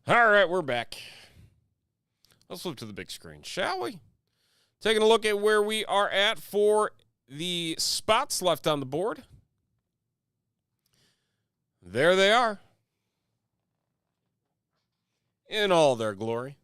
All right, we're back. Let's flip to the big screen, shall we? Taking a look at where we are at for the spots left on the board. There they are. In all their glory.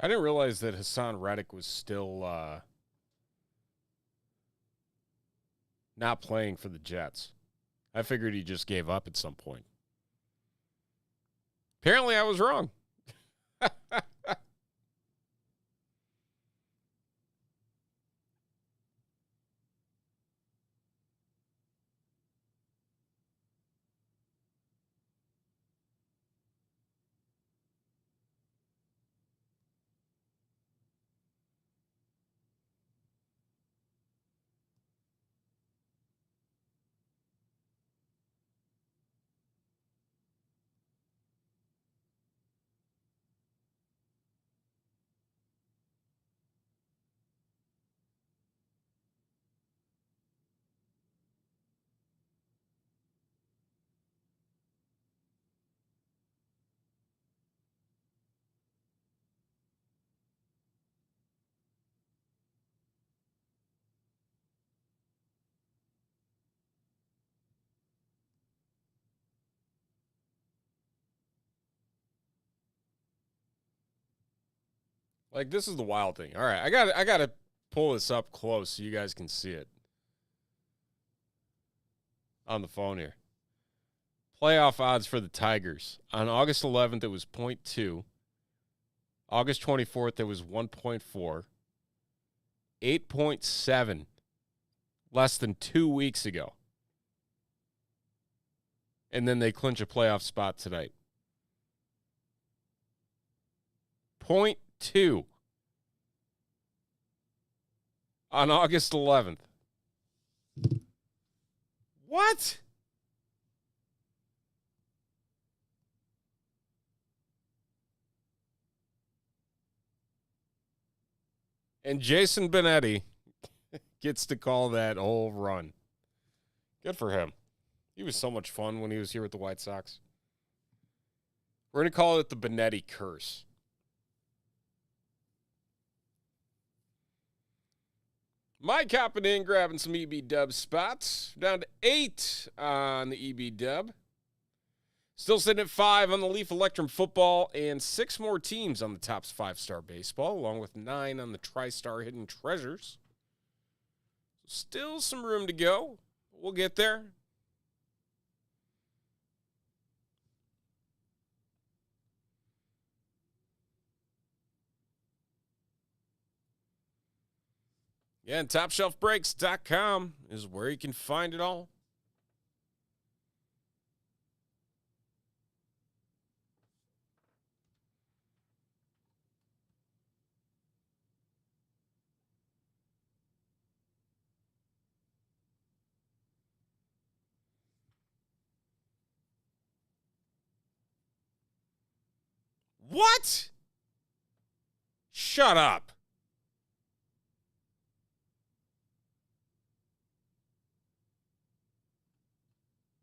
I didn't realize that Hassan Reddick was still not playing for the Jets. I figured he just gave up at some point. Apparently, I was wrong. Like, this is the wild thing. All right, I gotta pull this up close so you guys can see it on the phone here. Playoff odds for the Tigers. On August 11th, it was 0.2. August 24th, it was 1.4. 8.7 less than 2 weeks ago. And then they clinch a playoff spot tonight. 0.2 on August 11th. What? And Jason Benetti gets to call that whole run. Good for him. He was so much fun when he was here with the White Sox. We're going to call it the Benetti curse. Mike hopping in, grabbing some EB Dub spots. Down to 8 on the EB Dub. Still sitting at 5 on the Leaf Electrum football, and 6 more teams on the Topps 5-Star Baseball, along with 9 on the TriStar Hidden Treasures. Still some room to go. We'll get there. Yeah, and TopShelfBreaks.com is where you can find it all. What? Shut up.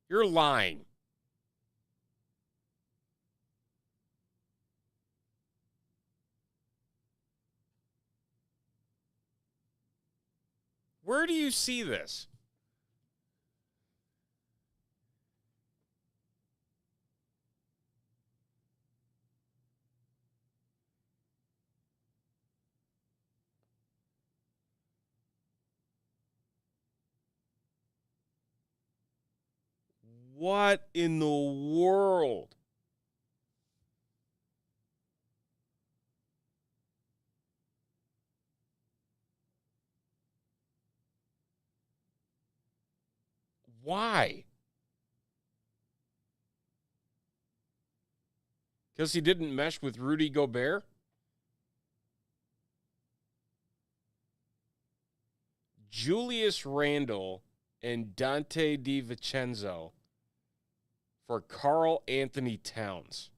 You're lying. Where do you see this? What in the world? Why? Because he didn't mesh with Rudy Gobert? Julius Randle and Dante DiVincenzo for Karl Anthony Towns.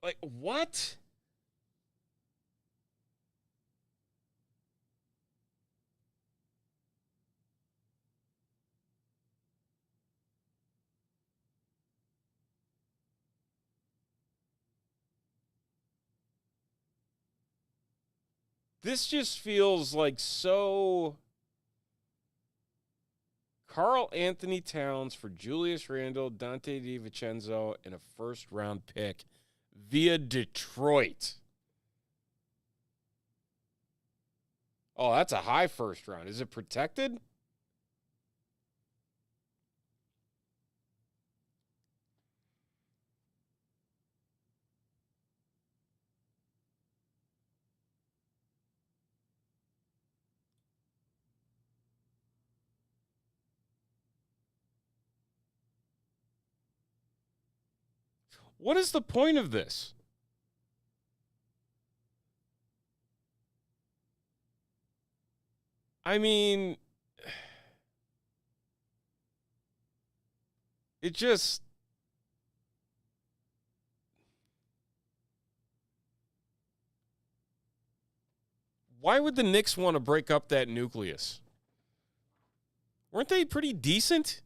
Like, what? This just feels like so. Karl Anthony Towns for Julius Randle, Dante DiVincenzo, and a first-round pick via Detroit. Oh, that's a high first round. Is it protected? What is the point of this? I mean, it just. Why would the Knicks want to break up that nucleus? Weren't they pretty decent?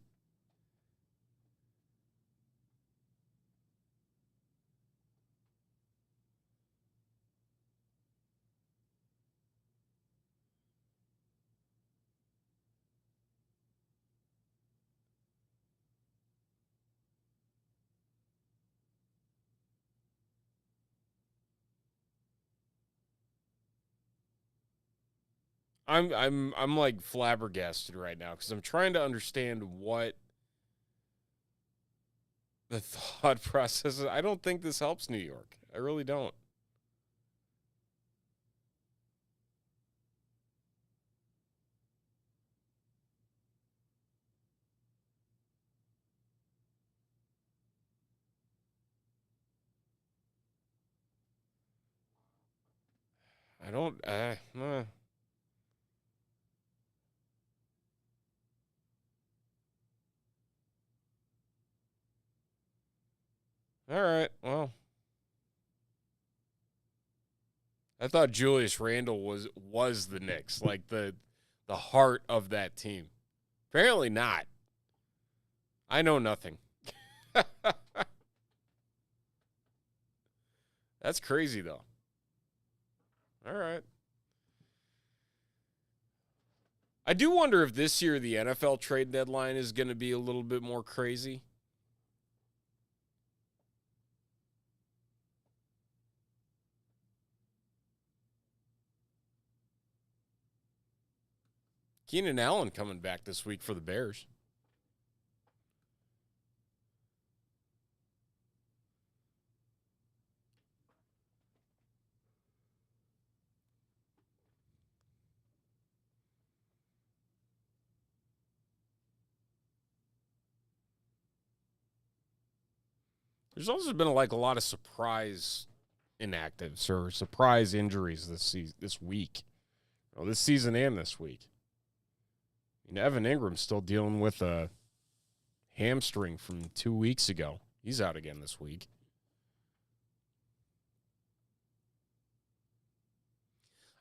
I'm like flabbergasted right now because I'm trying to understand what the thought process is. I don't think this helps New York. I really don't. I don't. All right. Well, I thought Julius Randle was the Knicks, like the heart of that team. Apparently not. I know nothing. That's crazy though. All right. I do wonder if this year the NFL trade deadline is going to be a little bit more crazy. Keenan Allen coming back this week for the Bears. There's also been like a lot of surprise inactives or surprise injuries this week. Well, this season and this week. Evan Ingram's still dealing with a hamstring from 2 weeks ago. He's out again this week.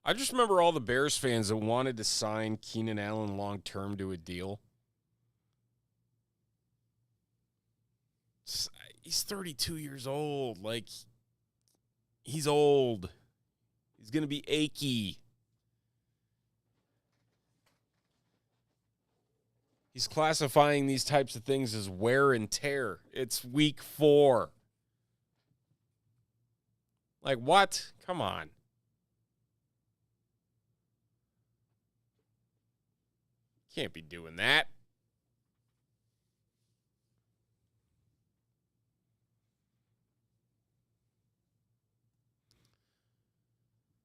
I just remember all the Bears fans that wanted to sign Keenan Allen long term to a deal. He's 32 years old. Like, he's old. He's going to be achy. He's classifying these types of things as wear and tear. It's week 4. Like, what? Come on. Can't be doing that.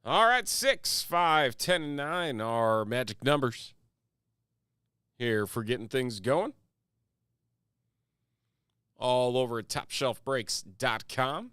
All right, 6, 5, 10, and 9 are magic numbers here for getting things going. All over at TopShelfBreaks.com.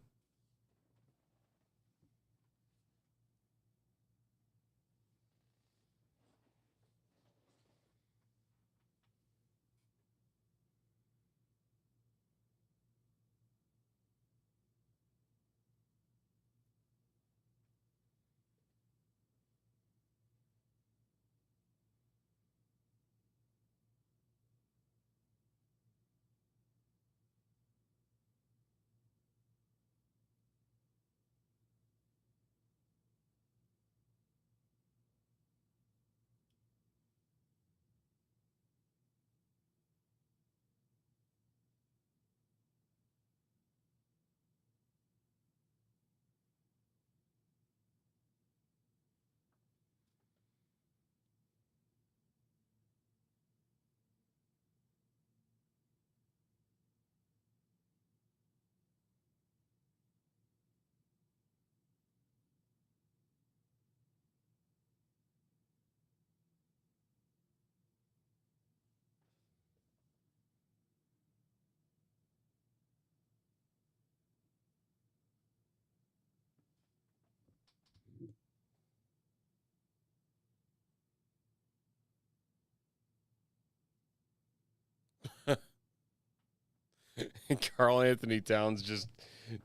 Carl Anthony Towns just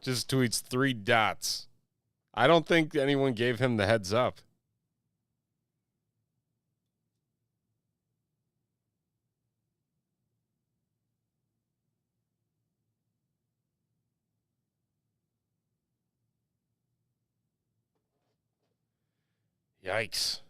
tweets 3 dots. I don't think anyone gave him the heads up. Yikes.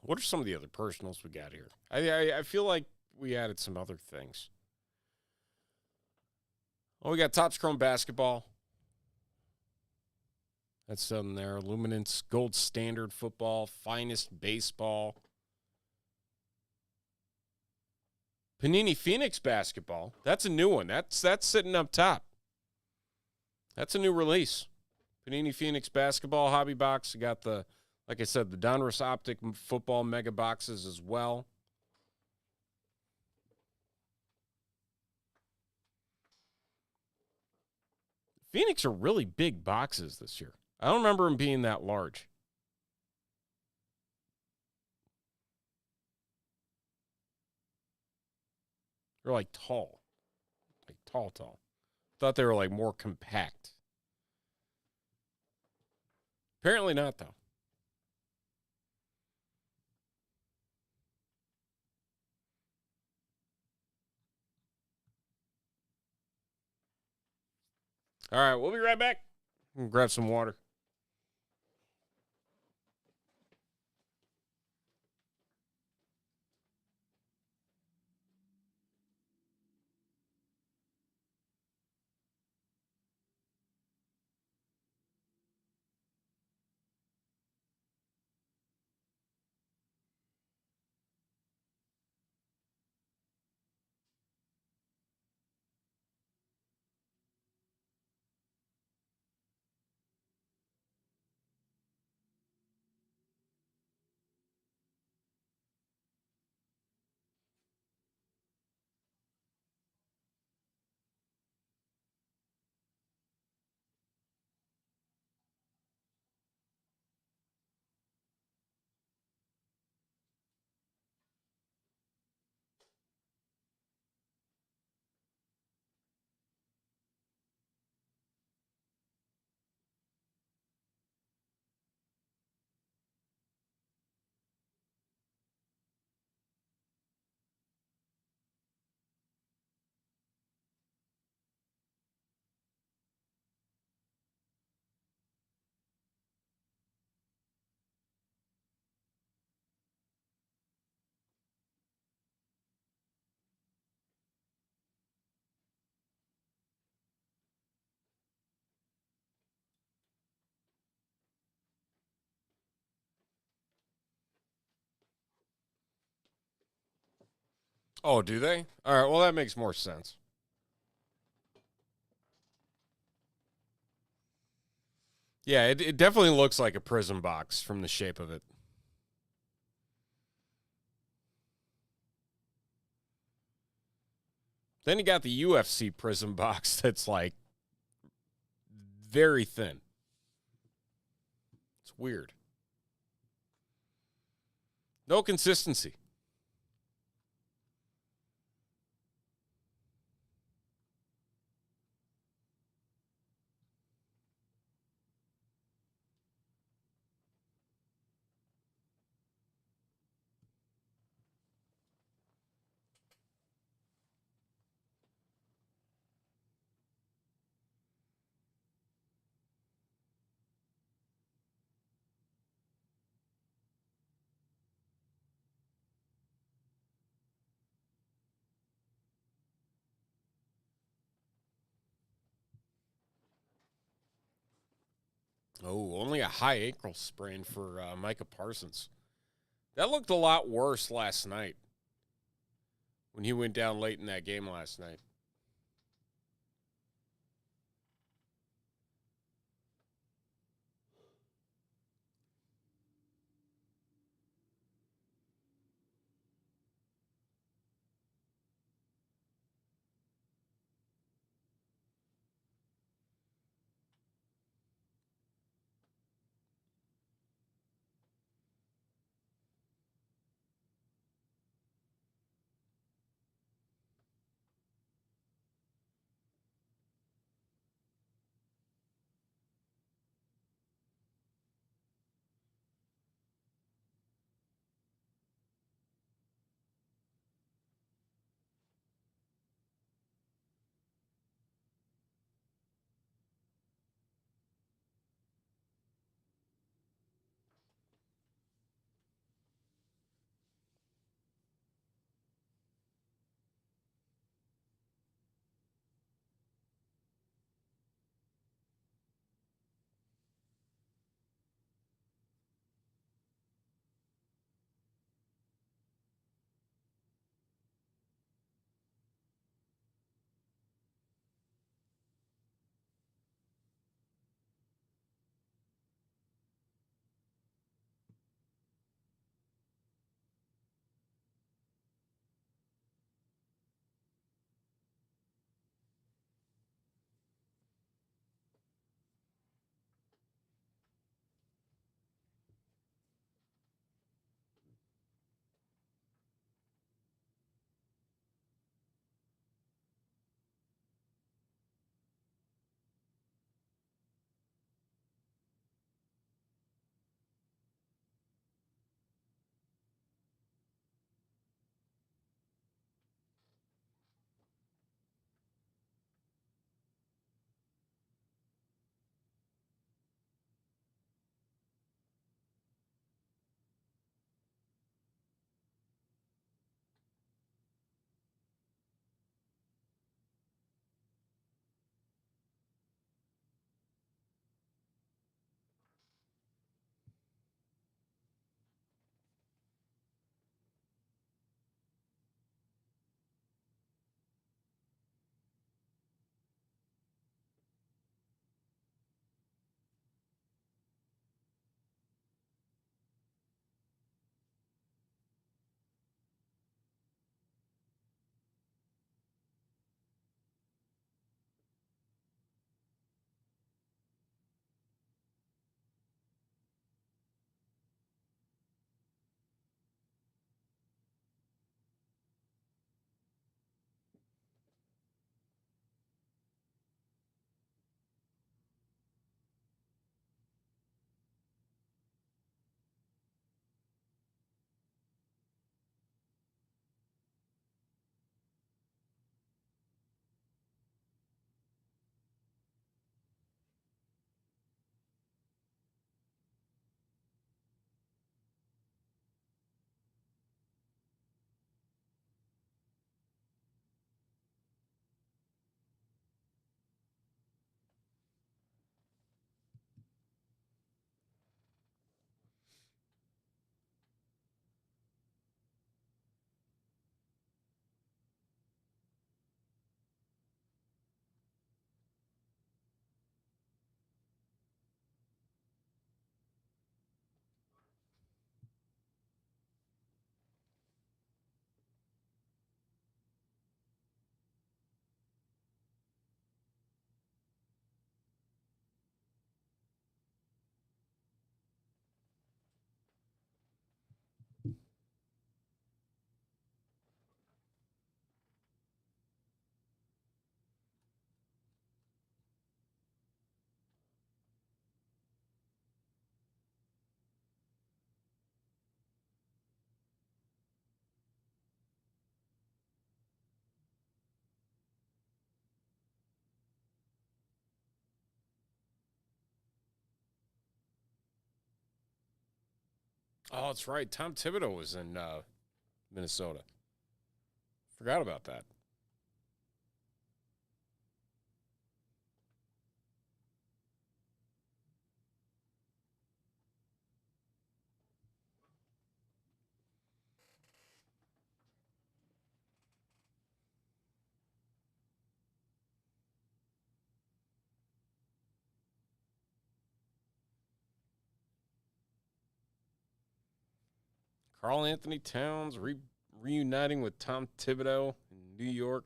What are some of the other personals we got here? I feel like we added some other things. Oh, we got Topps Chrome Basketball. That's done there. Luminance Gold Standard Football. Finest Baseball. Panini Phoenix Basketball. That's a new one. That's sitting up top. That's a new release. Panini Phoenix Basketball Hobby Box. You got the, like I said, the Donruss Optic Football Mega Boxes as well. Phoenix are really big boxes this year. I don't remember them being that large. They're like tall. Like tall. Thought they were like more compact. Apparently not, though. All right, we'll be right back. We'll grab some water. Oh, do they? All right, well, that makes more sense. Yeah, it definitely looks like a Prism box from the shape of it. Then you got the UFC Prism box that's like very thin. It's weird. No consistency. Oh, only a high ankle sprain for Micah Parsons. That looked a lot worse last night when he went down late in that game last night. Oh, that's right. Tom Thibodeau was in Minnesota. Forgot about that. Carl Anthony Towns reuniting with Tom Thibodeau in New York.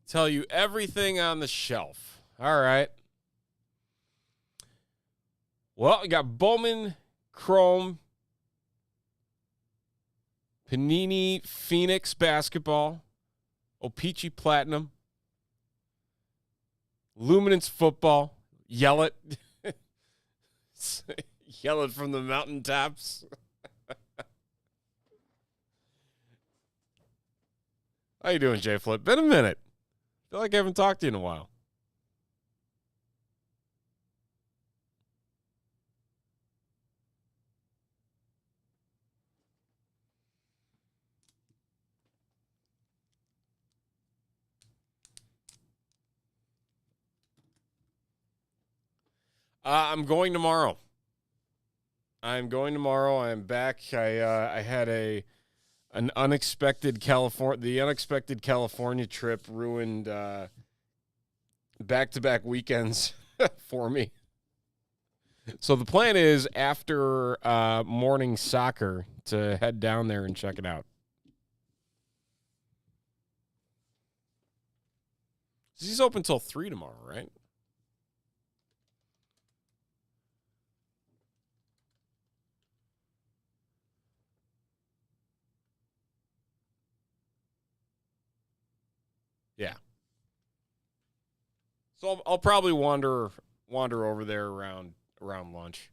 Tell you everything on the shelf. All right. Well, we got Bowman Chrome, Panini Phoenix basketball, O-Pee-Chee Platinum, Luminance football. Yell it. Yell it from the mountaintops. How you doing, Jay Flip? Been a minute. Feel like I haven't talked to you in a while. I'm going tomorrow. I'm back. I had an unexpected California trip ruined back-to-back weekends for me. So the plan is after morning soccer to head down there and check it out. He's open till 3 tomorrow, right? Yeah. So I'll probably wander over there around lunch.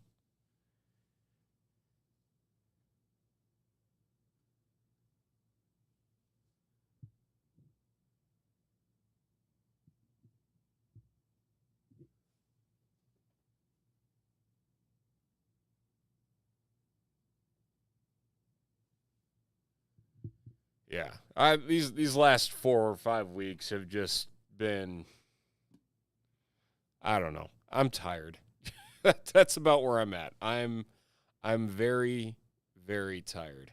Yeah. These last 4 or 5 weeks have just been, I don't know. I'm tired. That's about where I'm at. I'm very, very tired.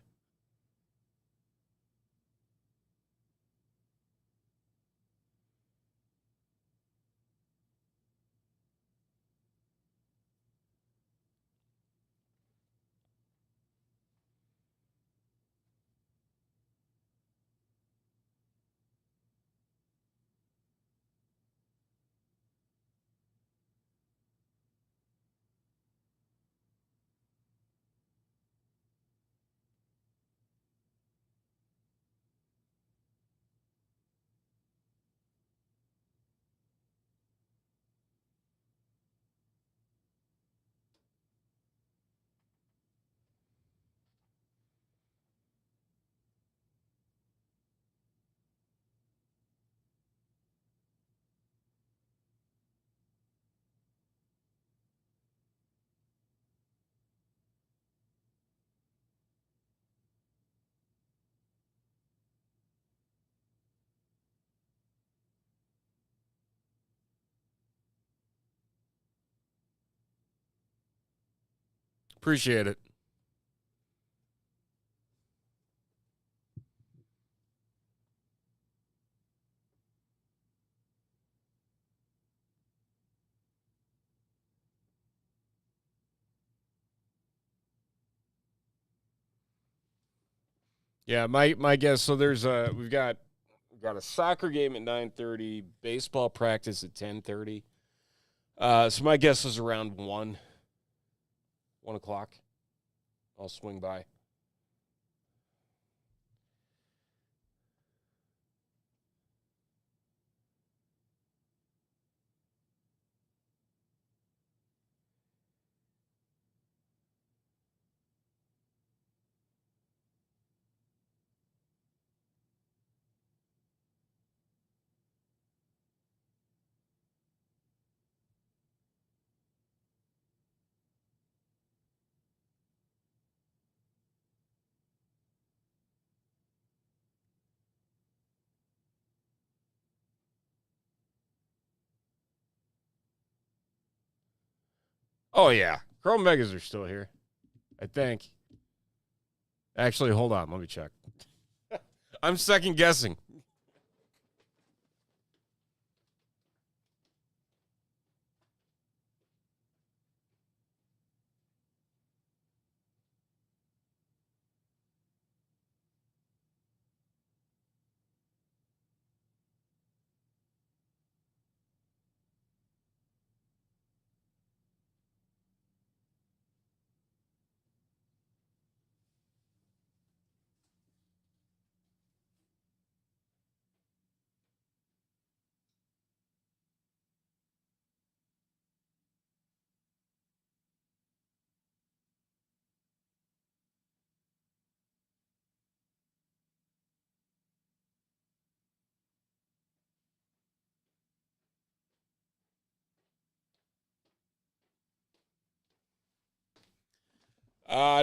Appreciate it. Yeah, my guess. So we've got a soccer game at 9:30, baseball practice at 10:30. So my guess is around 1. 1 o'clock. I'll swing by. Oh, yeah. Chrome Megas are still here, I think. Actually, hold on. Let me check. I'm second guessing.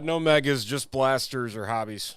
No Megas, just blasters or hobbies.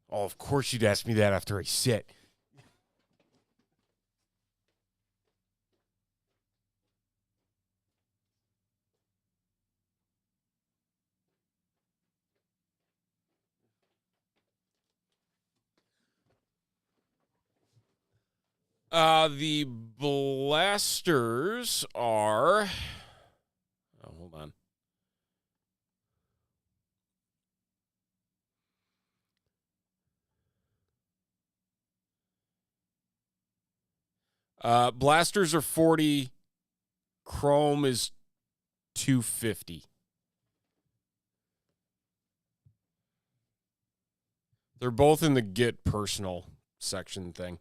Oh, of course you'd ask me that after I sit. The blasters are. Oh, hold on. Blasters are 40. Chrome is 250. They're both in the get personal section thing.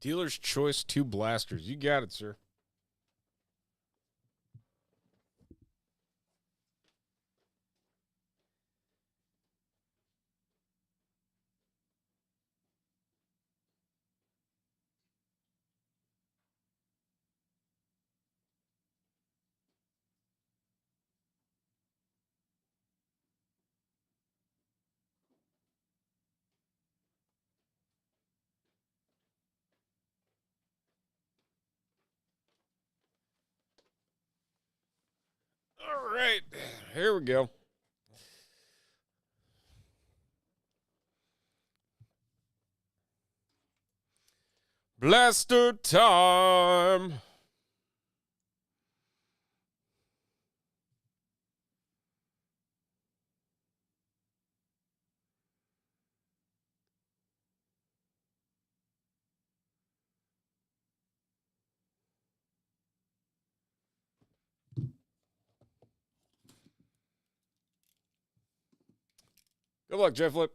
Dealer's Choice 2 blasters. You got it, sir. All right, here we go. Blaster time. Good luck, Jeff Flip.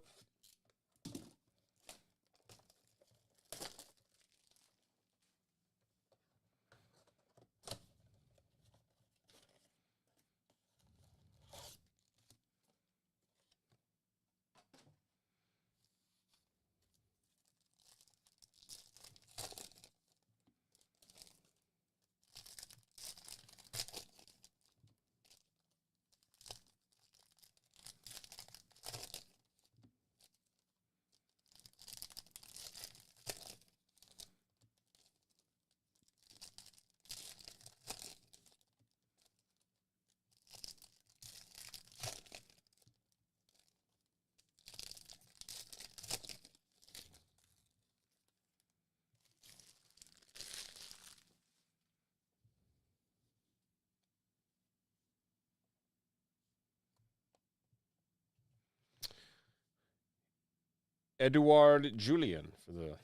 Edouard Julien for the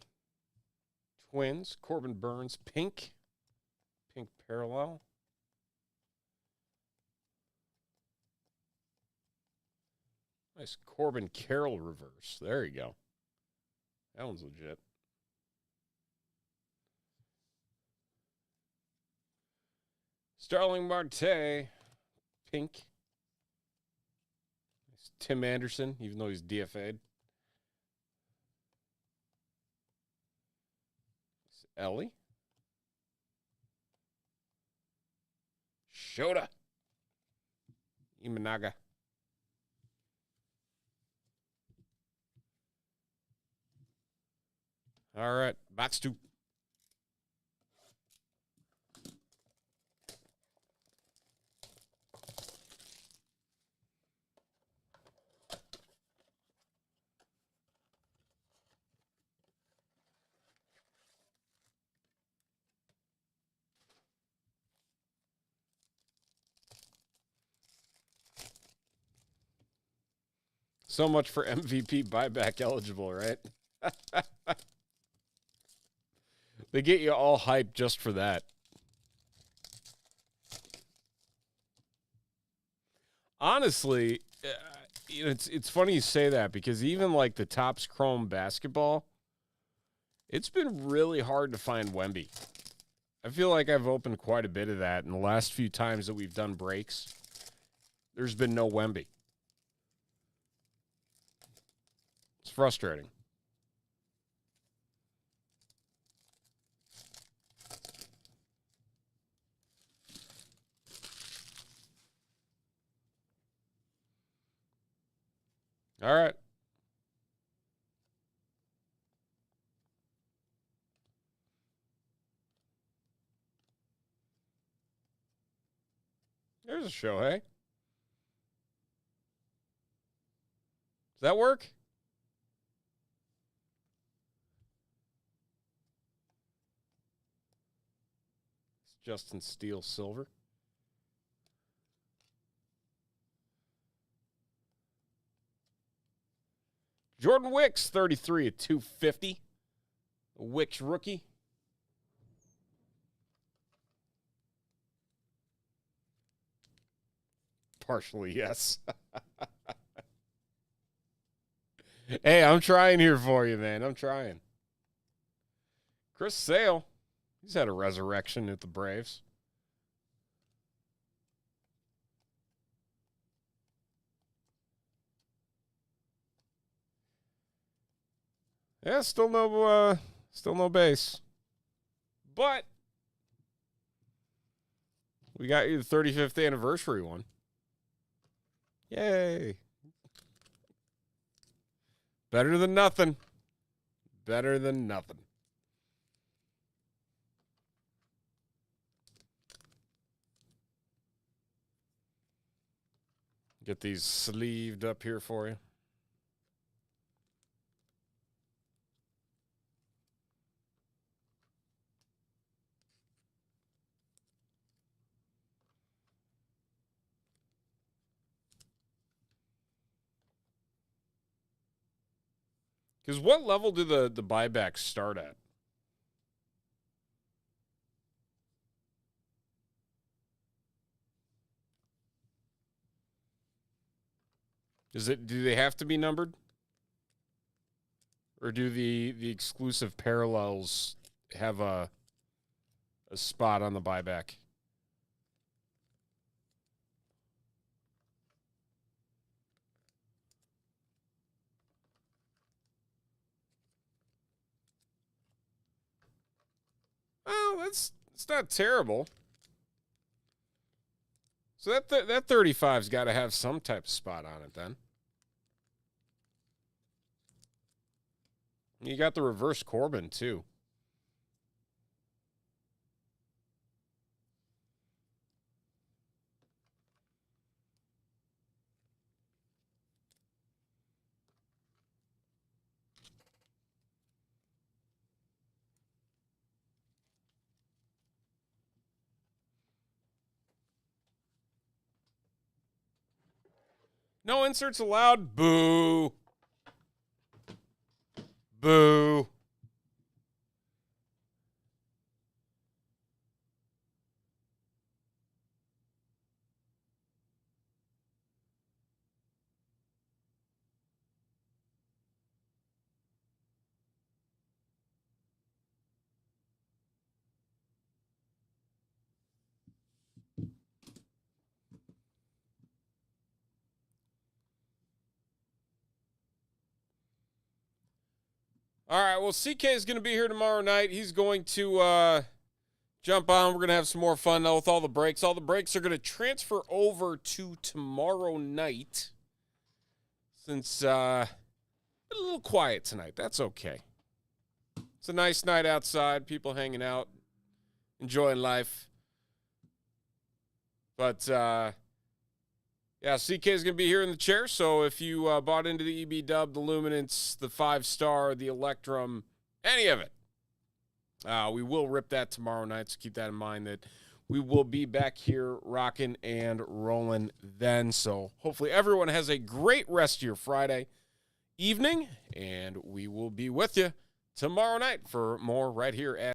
Twins. Corbin Burns, pink parallel. Nice Corbin Carroll reverse. There you go. That one's legit. Starling Marte, pink. Nice Tim Anderson, even though he's DFA'd. Ellie. Shota. Imanaga. All right, box 2. So much for MVP buyback eligible, right? They get you all hyped just for that. Honestly, it's funny you say that because even like the Topps Chrome basketball, it's been really hard to find Wemby. I feel like I've opened quite a bit of that in the last few times that we've done breaks. There's been no Wemby. It's frustrating. All right. There's a Shohei. Does that work? It's Justin Steele silver. Jordan Wicks, 33 at 250. Wicks rookie. Partially, yes. Hey, I'm trying here for you, man. I'm trying. Chris Sale, he's had a resurrection at the Braves. Yeah, still no base. But we got you the 35th anniversary one. Yay. Better than nothing. Better than nothing. Get these sleeved up here for you. Because what level do the buybacks start at? Do they have to be numbered? Or do the exclusive parallels have a spot on the buyback? Oh, it's not terrible. So that 35's got to have some type of spot on it then. You got the reverse Corbin too. No inserts allowed. Boo. Boo. All right, well, CK is going to be here tomorrow night. He's going to jump on. We're going to have some more fun now with all the breaks. All the breaks are going to transfer over to tomorrow night since a little quiet tonight. That's okay. It's a nice night outside, people hanging out, enjoying life. But, yeah, CK is going to be here in the chair, so if you bought into the EB Dub, the Luminance, the 5-star, the Electrum, any of it, we will rip that tomorrow night, so keep that in mind that we will be back here rocking and rolling then. So hopefully everyone has a great rest of your Friday evening, and we will be with you tomorrow night for more right here at